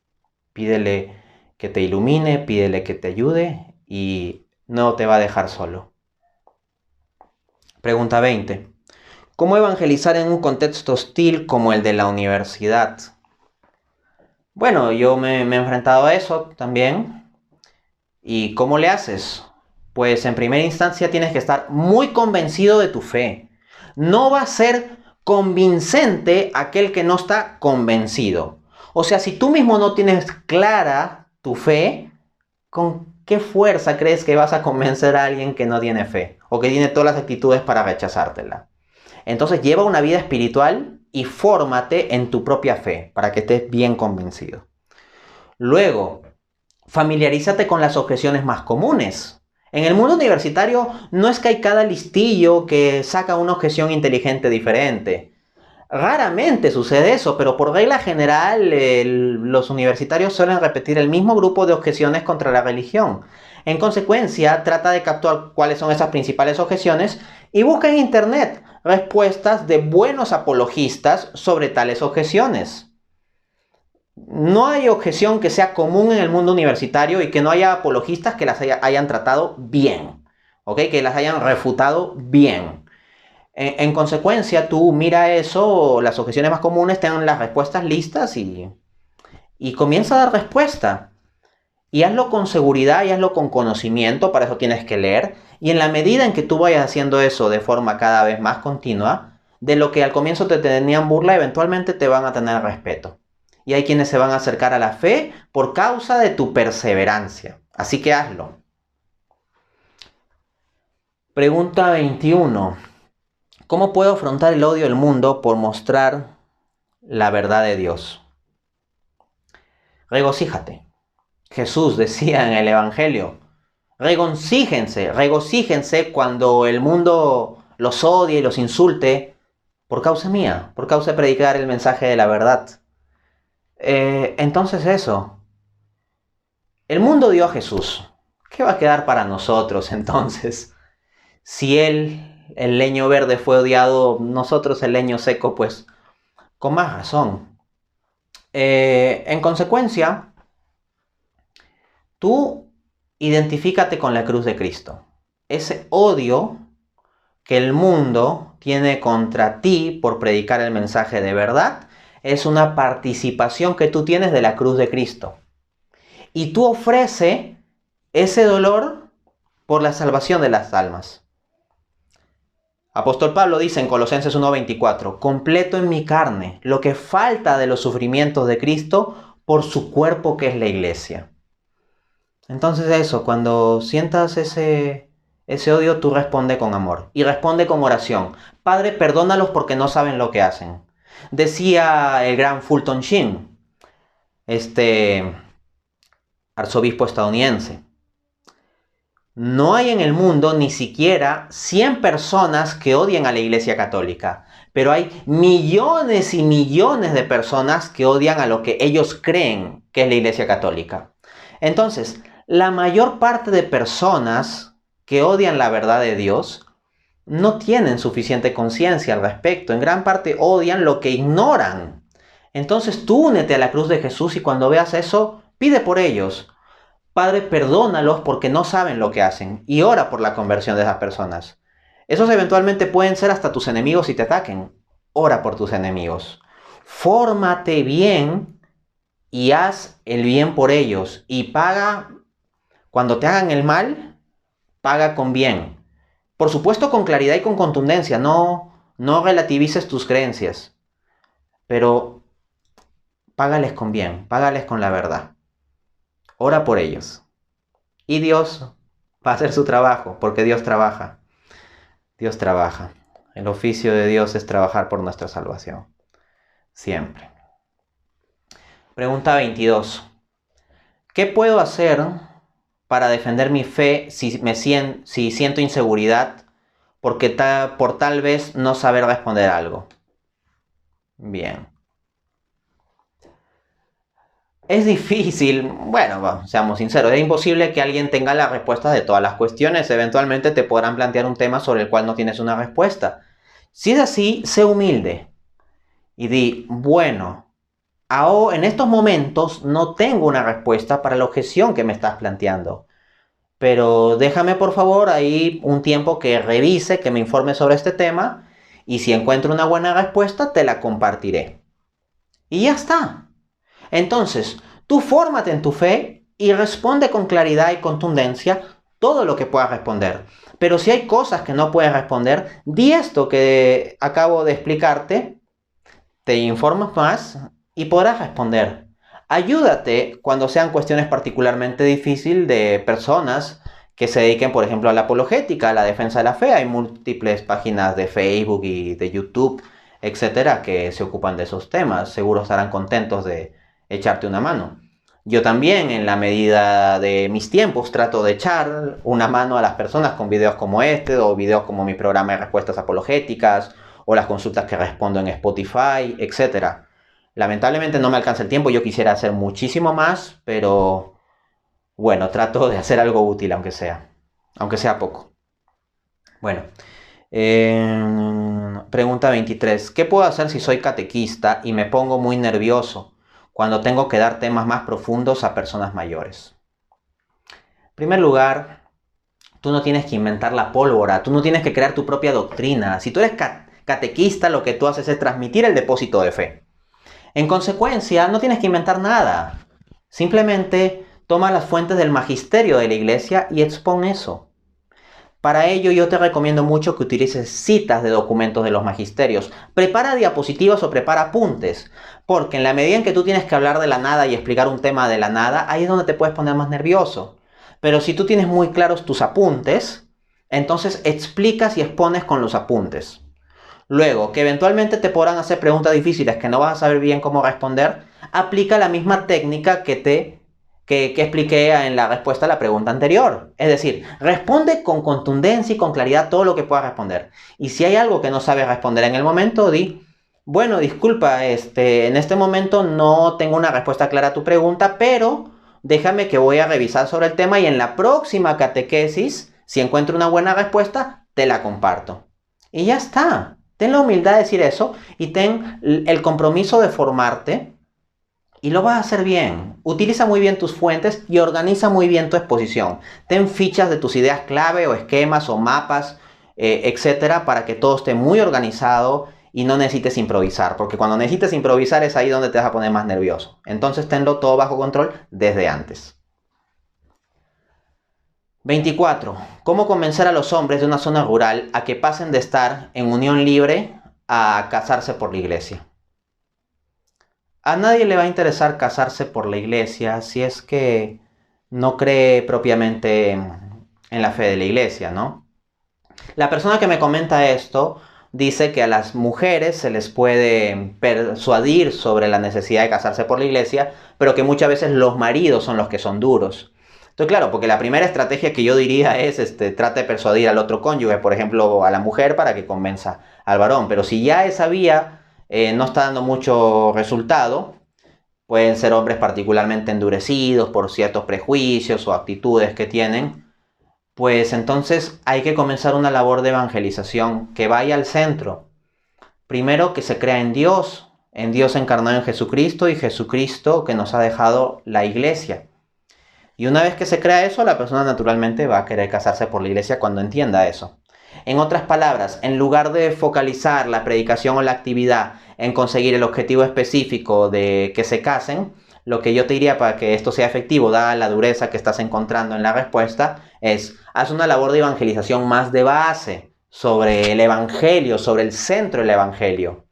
Pídele que te ilumine, pídele que te ayude y no te va a dejar solo. Pregunta 20. ¿Cómo evangelizar en un contexto hostil como el de la universidad? Bueno, yo me he enfrentado a eso también. ¿Y cómo le haces? Pues en primera instancia tienes que estar muy convencido de tu fe. No va a ser convincente aquel que no está convencido. O sea, si tú mismo no tienes clara tu fe, ¿con qué fuerza crees que vas a convencer a alguien que no tiene fe? O que tiene todas las actitudes para rechazártela. Entonces lleva una vida espiritual y fórmate en tu propia fe para que estés bien convencido. Luego, familiarízate con las objeciones más comunes. En el mundo universitario no es que hay cada listillo que saca una objeción inteligente diferente. Raramente sucede eso, pero por regla general los universitarios suelen repetir el mismo grupo de objeciones contra la religión. En consecuencia, trata de capturar cuáles son esas principales objeciones y busca en internet respuestas de buenos apologistas sobre tales objeciones. No hay objeción que sea común en el mundo universitario y que no haya apologistas que las hayan tratado bien, ¿ok? Que las hayan refutado bien. En consecuencia, tú mira eso, las objeciones más comunes, tengan las respuestas listas y comienza a dar respuesta. Y hazlo con seguridad y hazlo con conocimiento, para eso tienes que leer. Y en la medida en que tú vayas haciendo eso de forma cada vez más continua, de lo que al comienzo te tenían burla, eventualmente te van a tener respeto. Y hay quienes se van a acercar a la fe por causa de tu perseverancia. Así que hazlo. Pregunta 21. ¿Cómo puedo afrontar el odio del mundo por mostrar la verdad de Dios? Regocíjate. Jesús decía en el Evangelio, regocíjense cuando el mundo los odie y los insulte por causa mía, por causa de predicar el mensaje de la verdad. Entonces eso, el mundo dio a Jesús. ¿Qué va a quedar para nosotros entonces? Si él, el leño verde, fue odiado, nosotros el leño seco, pues con más razón. En consecuencia, tú identifícate con la cruz de Cristo. Ese odio que el mundo tiene contra ti por predicar el mensaje de verdad es una participación que tú tienes de la cruz de Cristo. Y tú ofreces ese dolor por la salvación de las almas. Apóstol Pablo dice en Colosenses 1:24, completo en mi carne lo que falta de los sufrimientos de Cristo por su cuerpo que es la iglesia. Entonces eso, cuando sientas ese odio, tú responde con amor y responde con oración. Padre, perdónalos porque no saben lo que hacen. Decía el gran Fulton Sheen, arzobispo estadounidense, no hay en el mundo ni siquiera 100 personas que odien a la Iglesia Católica, pero hay millones y millones de personas que odian a lo que ellos creen que es la Iglesia Católica. Entonces, la mayor parte de personas que odian la verdad de Dios no tienen suficiente conciencia al respecto. En gran parte odian lo que ignoran. Entonces tú únete a la cruz de Jesús y cuando veas eso, pide por ellos. Padre, perdónalos porque no saben lo que hacen y ora por la conversión de esas personas. Esos eventualmente pueden ser hasta tus enemigos si te ataquen. Ora por tus enemigos. Fórmate bien y haz el bien por ellos. Y paga, cuando te hagan el mal, paga con bien. Por supuesto con claridad y con contundencia. No relativices tus creencias. Pero págales con bien, págales con la verdad. Ora por ellos. Y Dios va a hacer su trabajo, porque Dios trabaja. Dios trabaja. El oficio de Dios es trabajar por nuestra salvación. Siempre. Pregunta 22. ¿Qué puedo hacer para defender mi fe si siento inseguridad por tal vez no saber responder algo? Bien. Es difícil, bueno, seamos sinceros, es imposible que alguien tenga la respuesta de todas las cuestiones. Eventualmente te podrán plantear un tema sobre el cual no tienes una respuesta. Si es así, sé humilde y di, bueno, en estos momentos no tengo una respuesta para la objeción que me estás planteando. Pero déjame por favor ahí un tiempo que revise, que me informe sobre este tema y si encuentro una buena respuesta te la compartiré. Y ya está. Entonces, tú fórmate en tu fe y responde con claridad y contundencia todo lo que puedas responder. Pero si hay cosas que no puedes responder, di esto que acabo de explicarte, te informas más y podrás responder. Ayúdate cuando sean cuestiones particularmente difíciles de personas que se dediquen, por ejemplo, a la apologética, a la defensa de la fe. Hay múltiples páginas de Facebook y de YouTube, etcétera, que se ocupan de esos temas. Seguro estarán contentos de echarte una mano. Yo también, en la medida de mis tiempos, trato de echar una mano a las personas con videos como este o videos como mi programa de respuestas apologéticas o las consultas que respondo en Spotify, etcétera. Lamentablemente no me alcanza el tiempo, yo quisiera hacer muchísimo más, pero bueno, trato de hacer algo útil, aunque sea poco. Bueno, pregunta 23. ¿Qué puedo hacer si soy catequista y me pongo muy nervioso cuando tengo que dar temas más profundos a personas mayores? En primer lugar, tú no tienes que inventar la pólvora, tú no tienes que crear tu propia doctrina. Si tú eres catequista, lo que tú haces es transmitir el depósito de fe. En consecuencia, no tienes que inventar nada. Simplemente toma las fuentes del magisterio de la iglesia y expon eso. Para ello yo te recomiendo mucho que utilices citas de documentos de los magisterios. Prepara diapositivas o prepara apuntes, porque en la medida en que tú tienes que hablar de la nada y explicar un tema de la nada, ahí es donde te puedes poner más nervioso. Pero si tú tienes muy claros tus apuntes, entonces explicas y expones con los apuntes. Luego, que eventualmente te podrán hacer preguntas difíciles que no vas a saber bien cómo responder, aplica la misma técnica que expliqué en la respuesta a la pregunta anterior. Es decir, responde con contundencia y con claridad todo lo que puedas responder. Y si hay algo que no sabes responder en el momento, di, bueno, disculpa, en este momento no tengo una respuesta clara a tu pregunta, pero déjame que voy a revisar sobre el tema y en la próxima catequesis, si encuentro una buena respuesta, te la comparto. Y ya está. Ten la humildad de decir eso y ten el compromiso de formarte y lo vas a hacer bien. Utiliza muy bien tus fuentes y organiza muy bien tu exposición. Ten fichas de tus ideas clave o esquemas o mapas, etcétera, para que todo esté muy organizado y no necesites improvisar. Porque cuando necesites improvisar es ahí donde te vas a poner más nervioso. Entonces tenlo todo bajo control desde antes. 24. ¿Cómo convencer a los hombres de una zona rural a que pasen de estar en unión libre a casarse por la iglesia? A nadie le va a interesar casarse por la iglesia si es que no cree propiamente en la fe de la iglesia, ¿no? La persona que me comenta esto dice que a las mujeres se les puede persuadir sobre la necesidad de casarse por la iglesia, pero que muchas veces los maridos son los que son duros. Entonces, claro, porque la primera estrategia que yo diría es, trata de persuadir al otro cónyuge, por ejemplo, a la mujer para que convenza al varón. Pero si ya esa vía no está dando mucho resultado, pueden ser hombres particularmente endurecidos por ciertos prejuicios o actitudes que tienen, pues entonces hay que comenzar una labor de evangelización que vaya al centro. Primero, que se crea en Dios encarnado en Jesucristo y Jesucristo que nos ha dejado la iglesia. Y una vez que se crea eso, la persona naturalmente va a querer casarse por la iglesia cuando entienda eso. En otras palabras, en lugar de focalizar la predicación o la actividad en conseguir el objetivo específico de que se casen, lo que yo te diría para que esto sea efectivo, dada la dureza que estás encontrando en la respuesta, es haz una labor de evangelización más de base sobre el evangelio, sobre el centro del evangelio.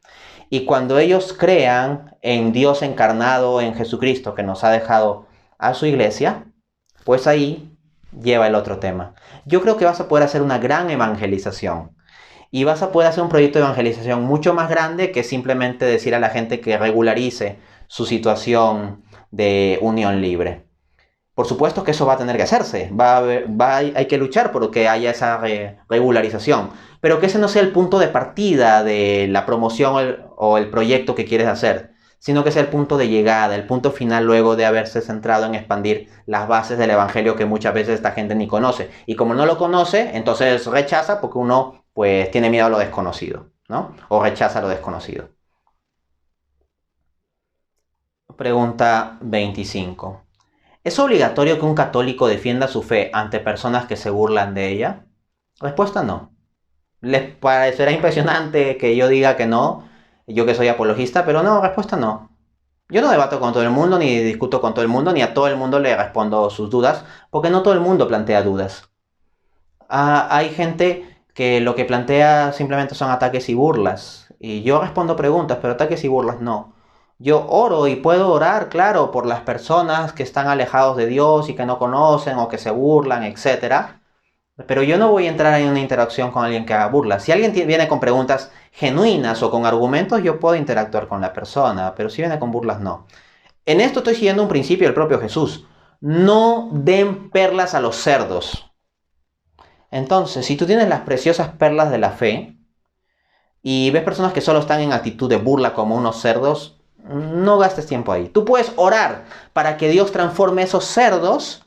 Y cuando ellos crean en Dios encarnado, en Jesucristo que nos ha dejado a su iglesia, pues ahí lleva el otro tema. Yo creo que vas a poder hacer una gran evangelización y vas a poder hacer un proyecto de evangelización mucho más grande que simplemente decir a la gente que regularice su de unión libre. Por supuesto que eso va a tener que hacerse, hay que luchar por que haya esa regularización, pero que ese no sea el punto de partida de la promoción o el proyecto que quieres hacer, sino que sea el punto de llegada, el punto final luego de haberse centrado en expandir las bases del evangelio que muchas veces esta gente ni conoce. Y como no lo conoce, entonces rechaza porque uno pues tiene miedo a lo desconocido, ¿no? O rechaza lo desconocido. Pregunta 25. ¿Es obligatorio que un católico defienda su fe ante personas que se burlan de ella? Respuesta no. Les parecerá impresionante que yo diga que no, yo que soy apologista, pero no, respuesta no. Yo no debato con todo el mundo, ni discuto con todo el mundo, ni a todo el mundo le respondo sus dudas, porque no todo el mundo plantea dudas. Hay gente que lo que plantea simplemente son ataques y burlas, y yo respondo preguntas, pero ataques y burlas no. Yo oro y puedo orar, claro, por las personas que están alejados de Dios y que no conocen o que se burlan, etcétera. Pero yo no voy a entrar en una interacción con alguien que haga burlas. Si alguien viene con preguntas genuinas o con argumentos, yo puedo interactuar con la persona, pero si viene con burlas, no. En esto estoy siguiendo un principio del propio Jesús. No den perlas a los cerdos. Entonces, si tú tienes las preciosas perlas de la fe y ves personas que solo están en actitud de burla como unos cerdos, no gastes tiempo ahí. Tú puedes orar para que Dios transforme esos cerdos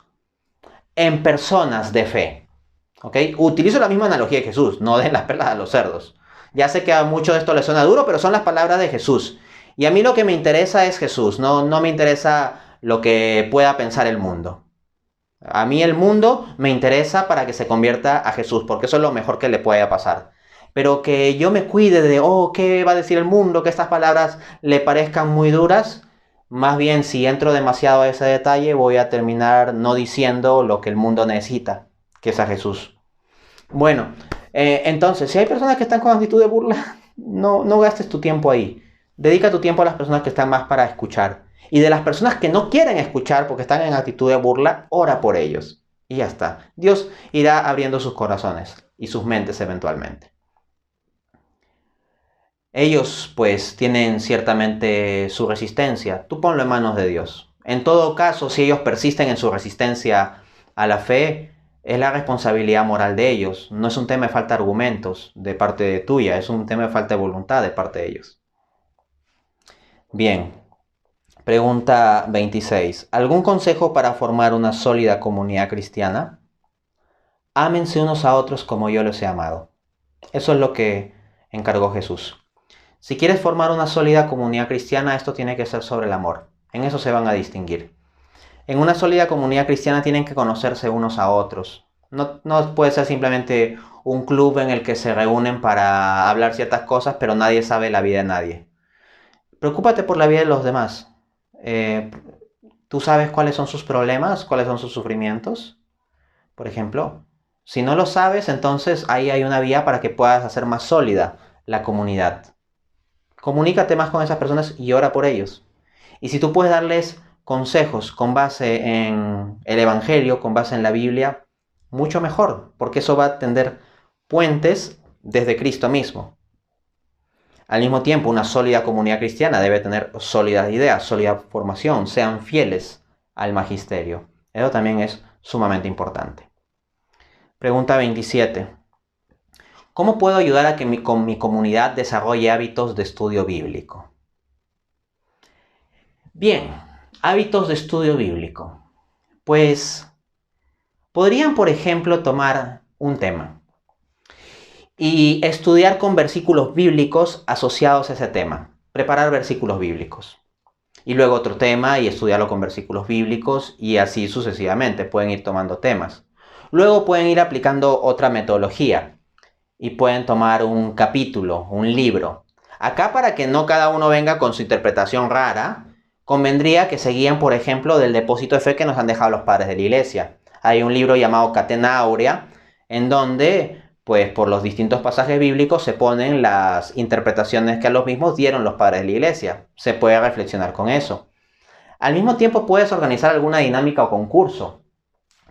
en personas de fe. ¿Ok? Utilizo la misma analogía de Jesús, no den las perlas a los cerdos. Ya sé que a mucho de esto les suena duro, pero son las palabras de Jesús. Y a mí lo que me interesa es Jesús, no me interesa lo que pueda pensar el mundo. A mí el mundo me interesa para que se convierta a Jesús, porque eso es lo mejor que le pueda pasar. Pero que yo me cuide de, ¿qué va a decir el mundo? Que estas palabras le parezcan muy duras. Más bien, si entro demasiado a ese detalle, voy a terminar no diciendo lo que el mundo necesita, que es a Jesús. Bueno, entonces, si hay personas que están con actitud de burla, no gastes tu tiempo ahí. Dedica tu tiempo a las personas que están más para escuchar. Y de las personas que no quieren escuchar porque están en actitud de burla, ora por ellos. Y ya está. Dios irá abriendo sus corazones y sus mentes eventualmente. Ellos, pues, tienen ciertamente su resistencia. Tú ponlo en manos de Dios. En todo caso, si ellos persisten en su resistencia a la fe, es la responsabilidad moral de ellos. No es un tema de falta de argumentos de parte tuya, es un tema de falta de voluntad de parte de ellos. Bien. Pregunta 26. ¿Algún consejo para formar una sólida comunidad cristiana? Ámense unos a otros como yo los he amado. Eso es lo que encargó Jesús. Si quieres formar una sólida comunidad cristiana, esto tiene que ser sobre el amor. En eso se van a distinguir. En una sólida comunidad cristiana tienen que conocerse unos a otros. No puede ser simplemente un club en el que se reúnen para hablar ciertas cosas, pero nadie sabe la vida de nadie. Preocúpate por la vida de los demás. ¿Tú sabes cuáles son sus problemas? ¿Cuáles son sus sufrimientos? Por ejemplo, si no lo sabes, entonces ahí hay una vía para que puedas hacer más sólida la comunidad. Comunícate más con esas personas y ora por ellos. Y si tú puedes darles consejos con base en el Evangelio, con base en la Biblia, mucho mejor, porque eso va a tender puentes desde Cristo mismo. Al mismo tiempo, una sólida comunidad cristiana debe tener sólidas ideas, sólida formación, sean fieles al magisterio. Eso también es sumamente importante. Pregunta 27. ¿Cómo puedo ayudar a que mi comunidad desarrolle hábitos de estudio bíblico? Bien, hábitos de estudio bíblico. Pues podrían, por ejemplo, tomar un tema y estudiar con versículos bíblicos asociados a ese tema. Preparar versículos bíblicos. Y luego otro tema y estudiarlo con versículos bíblicos y así sucesivamente. Pueden ir tomando temas. Luego pueden ir aplicando otra metodología y pueden tomar un capítulo, un libro. Acá, para que no cada uno venga con su interpretación rara, convendría que se guíen, por ejemplo, del depósito de fe que nos han dejado los padres de la iglesia. Hay un libro llamado Catena Áurea, en donde, pues, por los distintos pasajes bíblicos se ponen las interpretaciones que a los mismos dieron los padres de la iglesia. Se puede reflexionar con eso. Al mismo tiempo puedes organizar alguna dinámica o concurso.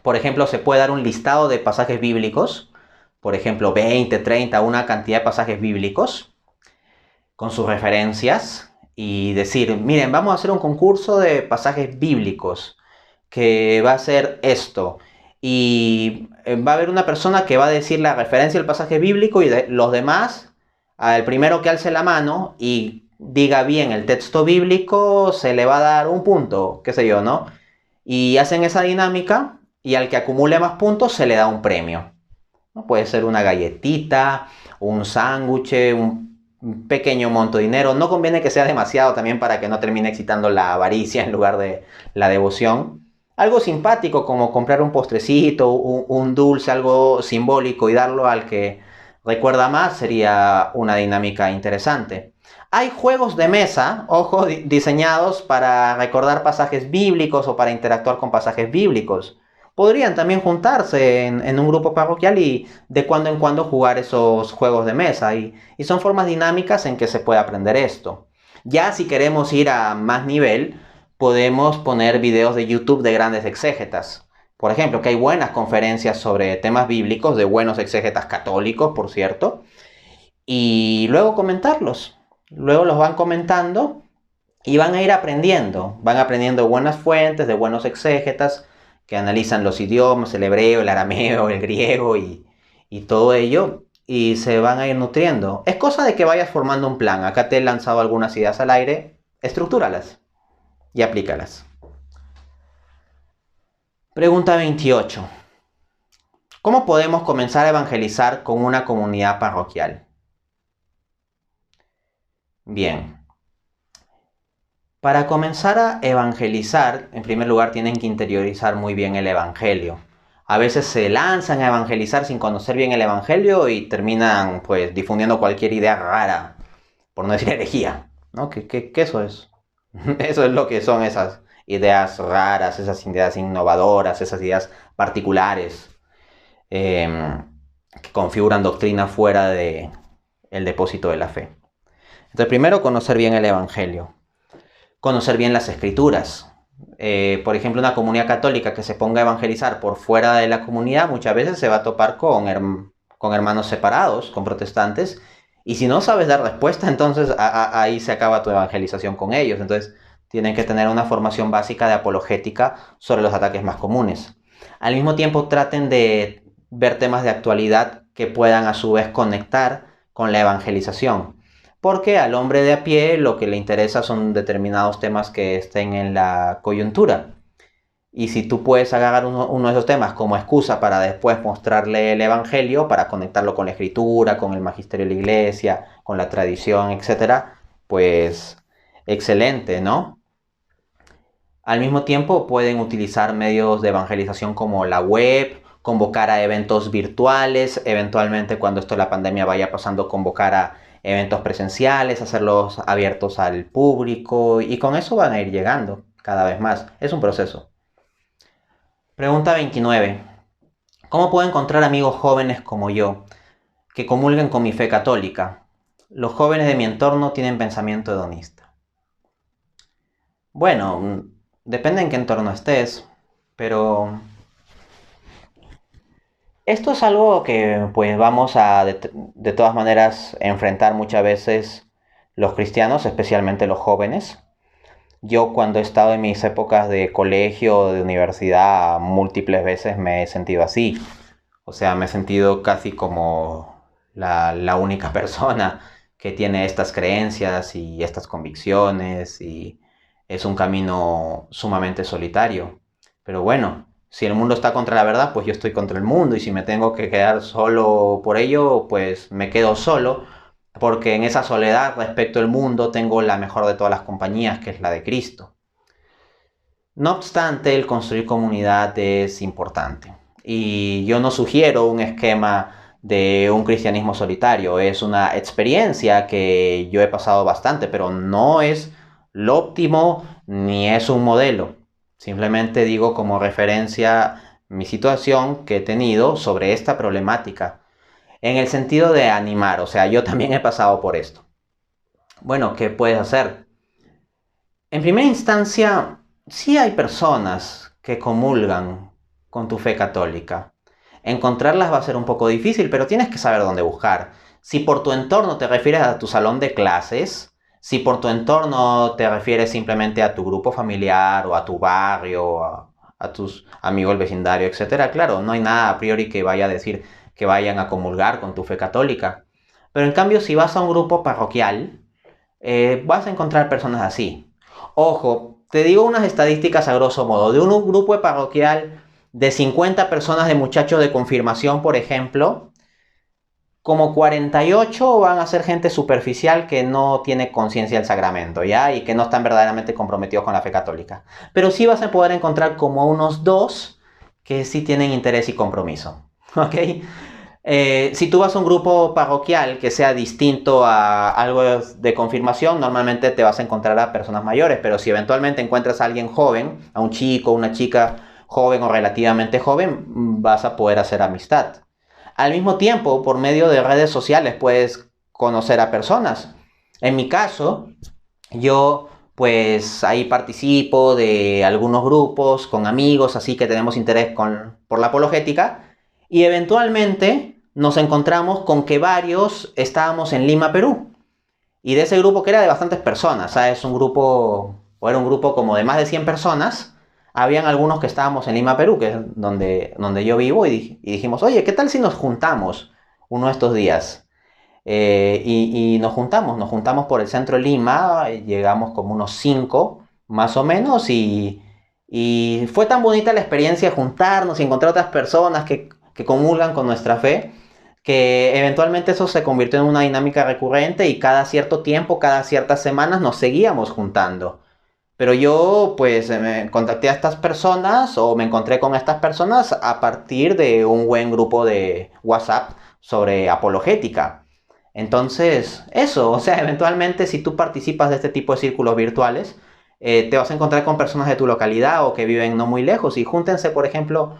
Por ejemplo, se puede dar un listado de pasajes bíblicos, por ejemplo, 20, 30, una cantidad de pasajes bíblicos, con sus referencias, y decir, miren, vamos a hacer un concurso de pasajes bíblicos, que va a ser esto, y va a haber una persona que va a decir la referencia del pasaje bíblico, y los demás, al primero que alce la mano y diga bien el texto bíblico, se le va a dar un punto, qué sé yo, ¿no? Y hacen esa dinámica, y al que acumule más puntos se le da un premio. ¿No? Puede ser una galletita, un sándwich, un pequeño monto de dinero. No conviene que sea demasiado también para que no termine excitando la avaricia en lugar de la devoción. Algo simpático como comprar un postrecito, un dulce, algo simbólico y darlo al que recuerda más sería una dinámica interesante. Hay juegos de mesa, ojo, diseñados para recordar pasajes bíblicos o para interactuar con pasajes bíblicos. Podrían también juntarse en un grupo parroquial y de cuando en cuando jugar esos juegos de mesa. Y son formas dinámicas en que se puede aprender esto. Ya si queremos ir a más nivel, podemos poner videos de YouTube de grandes exégetas. Por ejemplo, que hay buenas conferencias sobre temas bíblicos de buenos exégetas católicos, por cierto, y luego comentarlos. Luego los van comentando y van a ir aprendiendo. Van aprendiendo buenas fuentes de buenos exégetas que analizan los idiomas, el hebreo, el arameo, el griego y todo ello. Y se van a ir nutriendo. Es cosa de que vayas formando un plan. Acá te he lanzado algunas ideas al aire. Estructúralas y aplícalas. Pregunta 28. ¿Cómo podemos comenzar a evangelizar con una comunidad parroquial? Bien. Para comenzar a evangelizar, en primer lugar tienen que interiorizar muy bien el evangelio. A veces se lanzan a evangelizar sin conocer bien el evangelio y terminan pues difundiendo cualquier idea rara, por no decir herejía, ¿no? ¿Qué eso es? Eso es lo que son esas ideas raras, esas ideas innovadoras, esas ideas particulares que configuran doctrina fuera del depósito de la fe. Entonces, primero, conocer bien el evangelio. Conocer bien las escrituras. Por ejemplo, una comunidad católica que se ponga a evangelizar por fuera de la comunidad muchas veces se va a topar con hermanos separados, con protestantes, y si no sabes dar respuesta, entonces ahí se acaba tu evangelización con ellos. Entonces tienen que tener una formación básica de apologética sobre los ataques más comunes. Al mismo tiempo traten de ver temas de actualidad que puedan a su vez conectar con la evangelización. Porque al hombre de a pie lo que le interesa son determinados temas que estén en la coyuntura. Y si tú puedes agarrar uno de esos temas como excusa para después mostrarle el evangelio, para conectarlo con la escritura, con el magisterio de la iglesia, con la tradición, etc., pues excelente, ¿no? Al mismo tiempo pueden utilizar medios de evangelización como la web, convocar a eventos virtuales, eventualmente cuando esto de la pandemia vaya pasando, convocar a eventos presenciales, hacerlos abiertos al público y con eso van a ir llegando cada vez más. Es un proceso. Pregunta 29. ¿Cómo puedo encontrar amigos jóvenes como yo que comulguen con mi fe católica? Los jóvenes de mi entorno tienen pensamiento hedonista. Bueno, depende en qué entorno estés, pero esto es algo que pues vamos a de todas maneras enfrentar muchas veces los cristianos, especialmente los jóvenes. Yo cuando he estado en mis épocas de colegio, de universidad, múltiples veces me he sentido así. O sea, me he sentido casi como la única persona que tiene estas creencias y estas convicciones y es un camino sumamente solitario. Pero bueno, si el mundo está contra la verdad, pues yo estoy contra el mundo y si me tengo que quedar solo por ello, pues me quedo solo, porque en esa soledad respecto al mundo tengo la mejor de todas las compañías, que es la de Cristo. No obstante, el construir comunidad es importante y yo no sugiero un esquema de un cristianismo solitario, es una experiencia que yo he pasado bastante, pero no es lo óptimo ni es un modelo. Simplemente digo como referencia mi situación que he tenido sobre esta problemática, en el sentido de animar, o sea, yo también he pasado por esto. Bueno, ¿qué puedes hacer? En primera instancia, sí hay personas que comulgan con tu fe católica. Encontrarlas va a ser un poco difícil, pero tienes que saber dónde buscar. Si por tu entorno te refieres a tu salón de clases, si por tu entorno te refieres simplemente a tu grupo familiar o a tu barrio, a tus amigos del vecindario, etcétera, claro, no hay nada a priori que vaya a decir que vayan a comulgar con tu fe católica. Pero en cambio, si vas a un grupo parroquial, vas a encontrar personas así. Ojo, te digo unas estadísticas a grosso modo. De un grupo parroquial de 50 personas de muchachos de confirmación, por ejemplo, como 48 van a ser gente superficial que no tiene conciencia del sacramento, ¿ya? Y que no están verdaderamente comprometidos con la fe católica. Pero sí vas a poder encontrar como unos 2 que sí tienen interés y compromiso, ¿ok? Si tú vas a un grupo parroquial que sea distinto a algo de confirmación, normalmente te vas a encontrar a personas mayores, pero si eventualmente encuentras a alguien joven, a un chico, una chica joven o relativamente joven, vas a poder hacer amistad. Al mismo tiempo, por medio de redes sociales puedes conocer a personas. En mi caso, yo pues ahí participo de algunos grupos con amigos, así que tenemos interés por la apologética, y eventualmente nos encontramos con que varios estábamos en Lima, Perú. Y de ese grupo, que era de bastantes personas, ¿sabes? Era un grupo como de más de 100 personas. Habían algunos que estábamos en Lima, Perú, que es donde yo vivo, y dijimos, oye, ¿qué tal si nos juntamos uno de estos días? Y nos juntamos por el centro de Lima, llegamos como unos 5, más o menos, y fue tan bonita la experiencia juntarnos y encontrar otras personas que comulgan con nuestra fe, que eventualmente eso se convirtió en una dinámica recurrente y cada cierto tiempo, cada ciertas semanas nos seguíamos juntando. Pero yo pues me contacté a estas personas o me encontré con estas personas a partir de un buen grupo de WhatsApp sobre apologética. Entonces, eso, o sea, eventualmente si tú participas de este tipo de círculos virtuales, te vas a encontrar con personas de tu localidad o que viven no muy lejos y júntense, por ejemplo,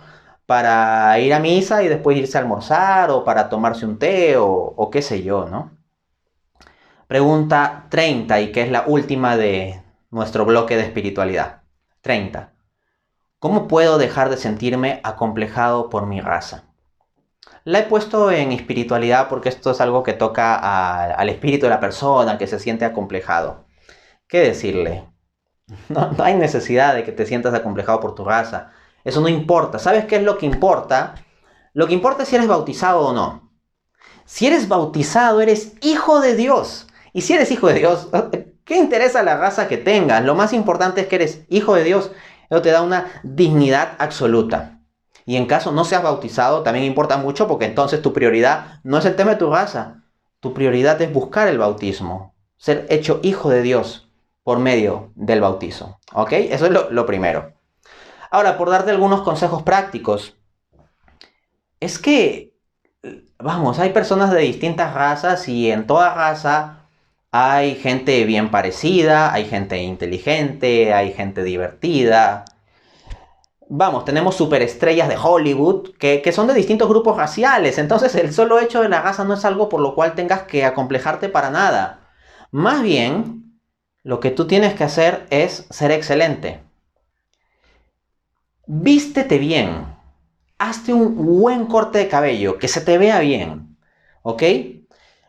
para ir a misa y después irse a almorzar o para tomarse un té o qué sé yo, ¿no? Pregunta 30 y que es la última de nuestro bloque de espiritualidad. 30. ¿Cómo puedo dejar de sentirme acomplejado por mi raza? La he puesto en espiritualidad porque esto es algo que toca al espíritu de la persona que se siente acomplejado. ¿Qué decirle? No hay necesidad de que te sientas acomplejado por tu raza. Eso no importa. ¿Sabes qué es lo que importa? Lo que importa es si eres bautizado o no. Si eres bautizado, eres hijo de Dios. Y si eres hijo de Dios, ¿qué interesa la raza que tengas? Lo más importante es que eres hijo de Dios. Eso te da una dignidad absoluta. Y en caso no seas bautizado, también importa mucho porque entonces tu prioridad no es el tema de tu raza. Tu prioridad es buscar el bautismo. Ser hecho hijo de Dios por medio del bautizo. ¿Ok? Eso es lo primero. Ahora, por darte algunos consejos prácticos. Es que, vamos, hay personas de distintas razas y en toda raza hay gente bien parecida, hay gente inteligente, hay gente divertida. Vamos, tenemos superestrellas de Hollywood que son de distintos grupos raciales. Entonces el solo hecho de la raza no es algo por lo cual tengas que acomplejarte para nada. Más bien, lo que tú tienes que hacer es ser excelente. Vístete bien. Hazte un buen corte de cabello, que se te vea bien. ¿Ok?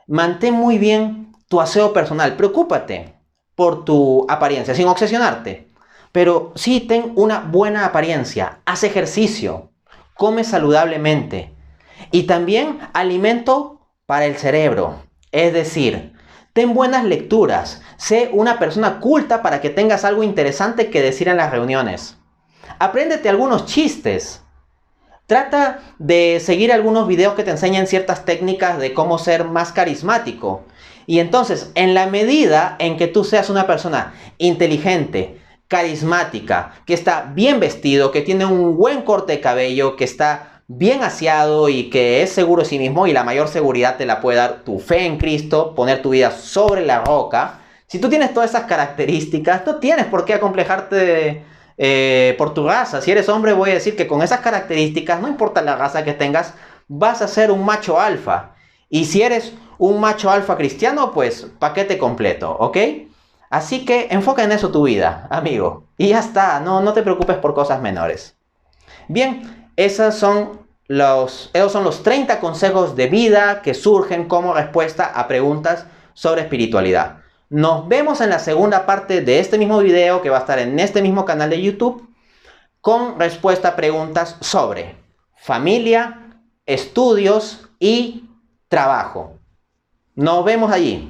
Mantén muy bien tu aseo personal. Preocúpate por tu apariencia, sin obsesionarte. Pero sí, ten una buena apariencia. Haz ejercicio. Come saludablemente. Y también alimento para el cerebro. Es decir, ten buenas lecturas. Sé una persona culta para que tengas algo interesante que decir en las reuniones. Apréndete algunos chistes. Trata de seguir algunos videos que te enseñan ciertas técnicas de cómo ser más carismático. Y entonces, en la medida en que tú seas una persona inteligente, carismática, que está bien vestido, que tiene un buen corte de cabello, que está bien aseado y que es seguro de sí mismo, y la mayor seguridad te la puede dar tu fe en Cristo, poner tu vida sobre la roca. Si tú tienes todas esas características, no tienes por qué acomplejarte por tu raza. Si eres hombre, voy a decir que con esas características, no importa la raza que tengas, vas a ser un macho alfa. Y si eres un macho alfa cristiano, pues paquete completo, ¿ok? Así que enfoca en eso tu vida, amigo. Y ya está, no te preocupes por cosas menores. Bien, esos son los 30 consejos de vida que surgen como respuesta a preguntas sobre espiritualidad. Nos vemos en la segunda parte de este mismo video que va a estar en este mismo canal de YouTube con respuesta a preguntas sobre familia, estudios y trabajo. Nos vemos allí.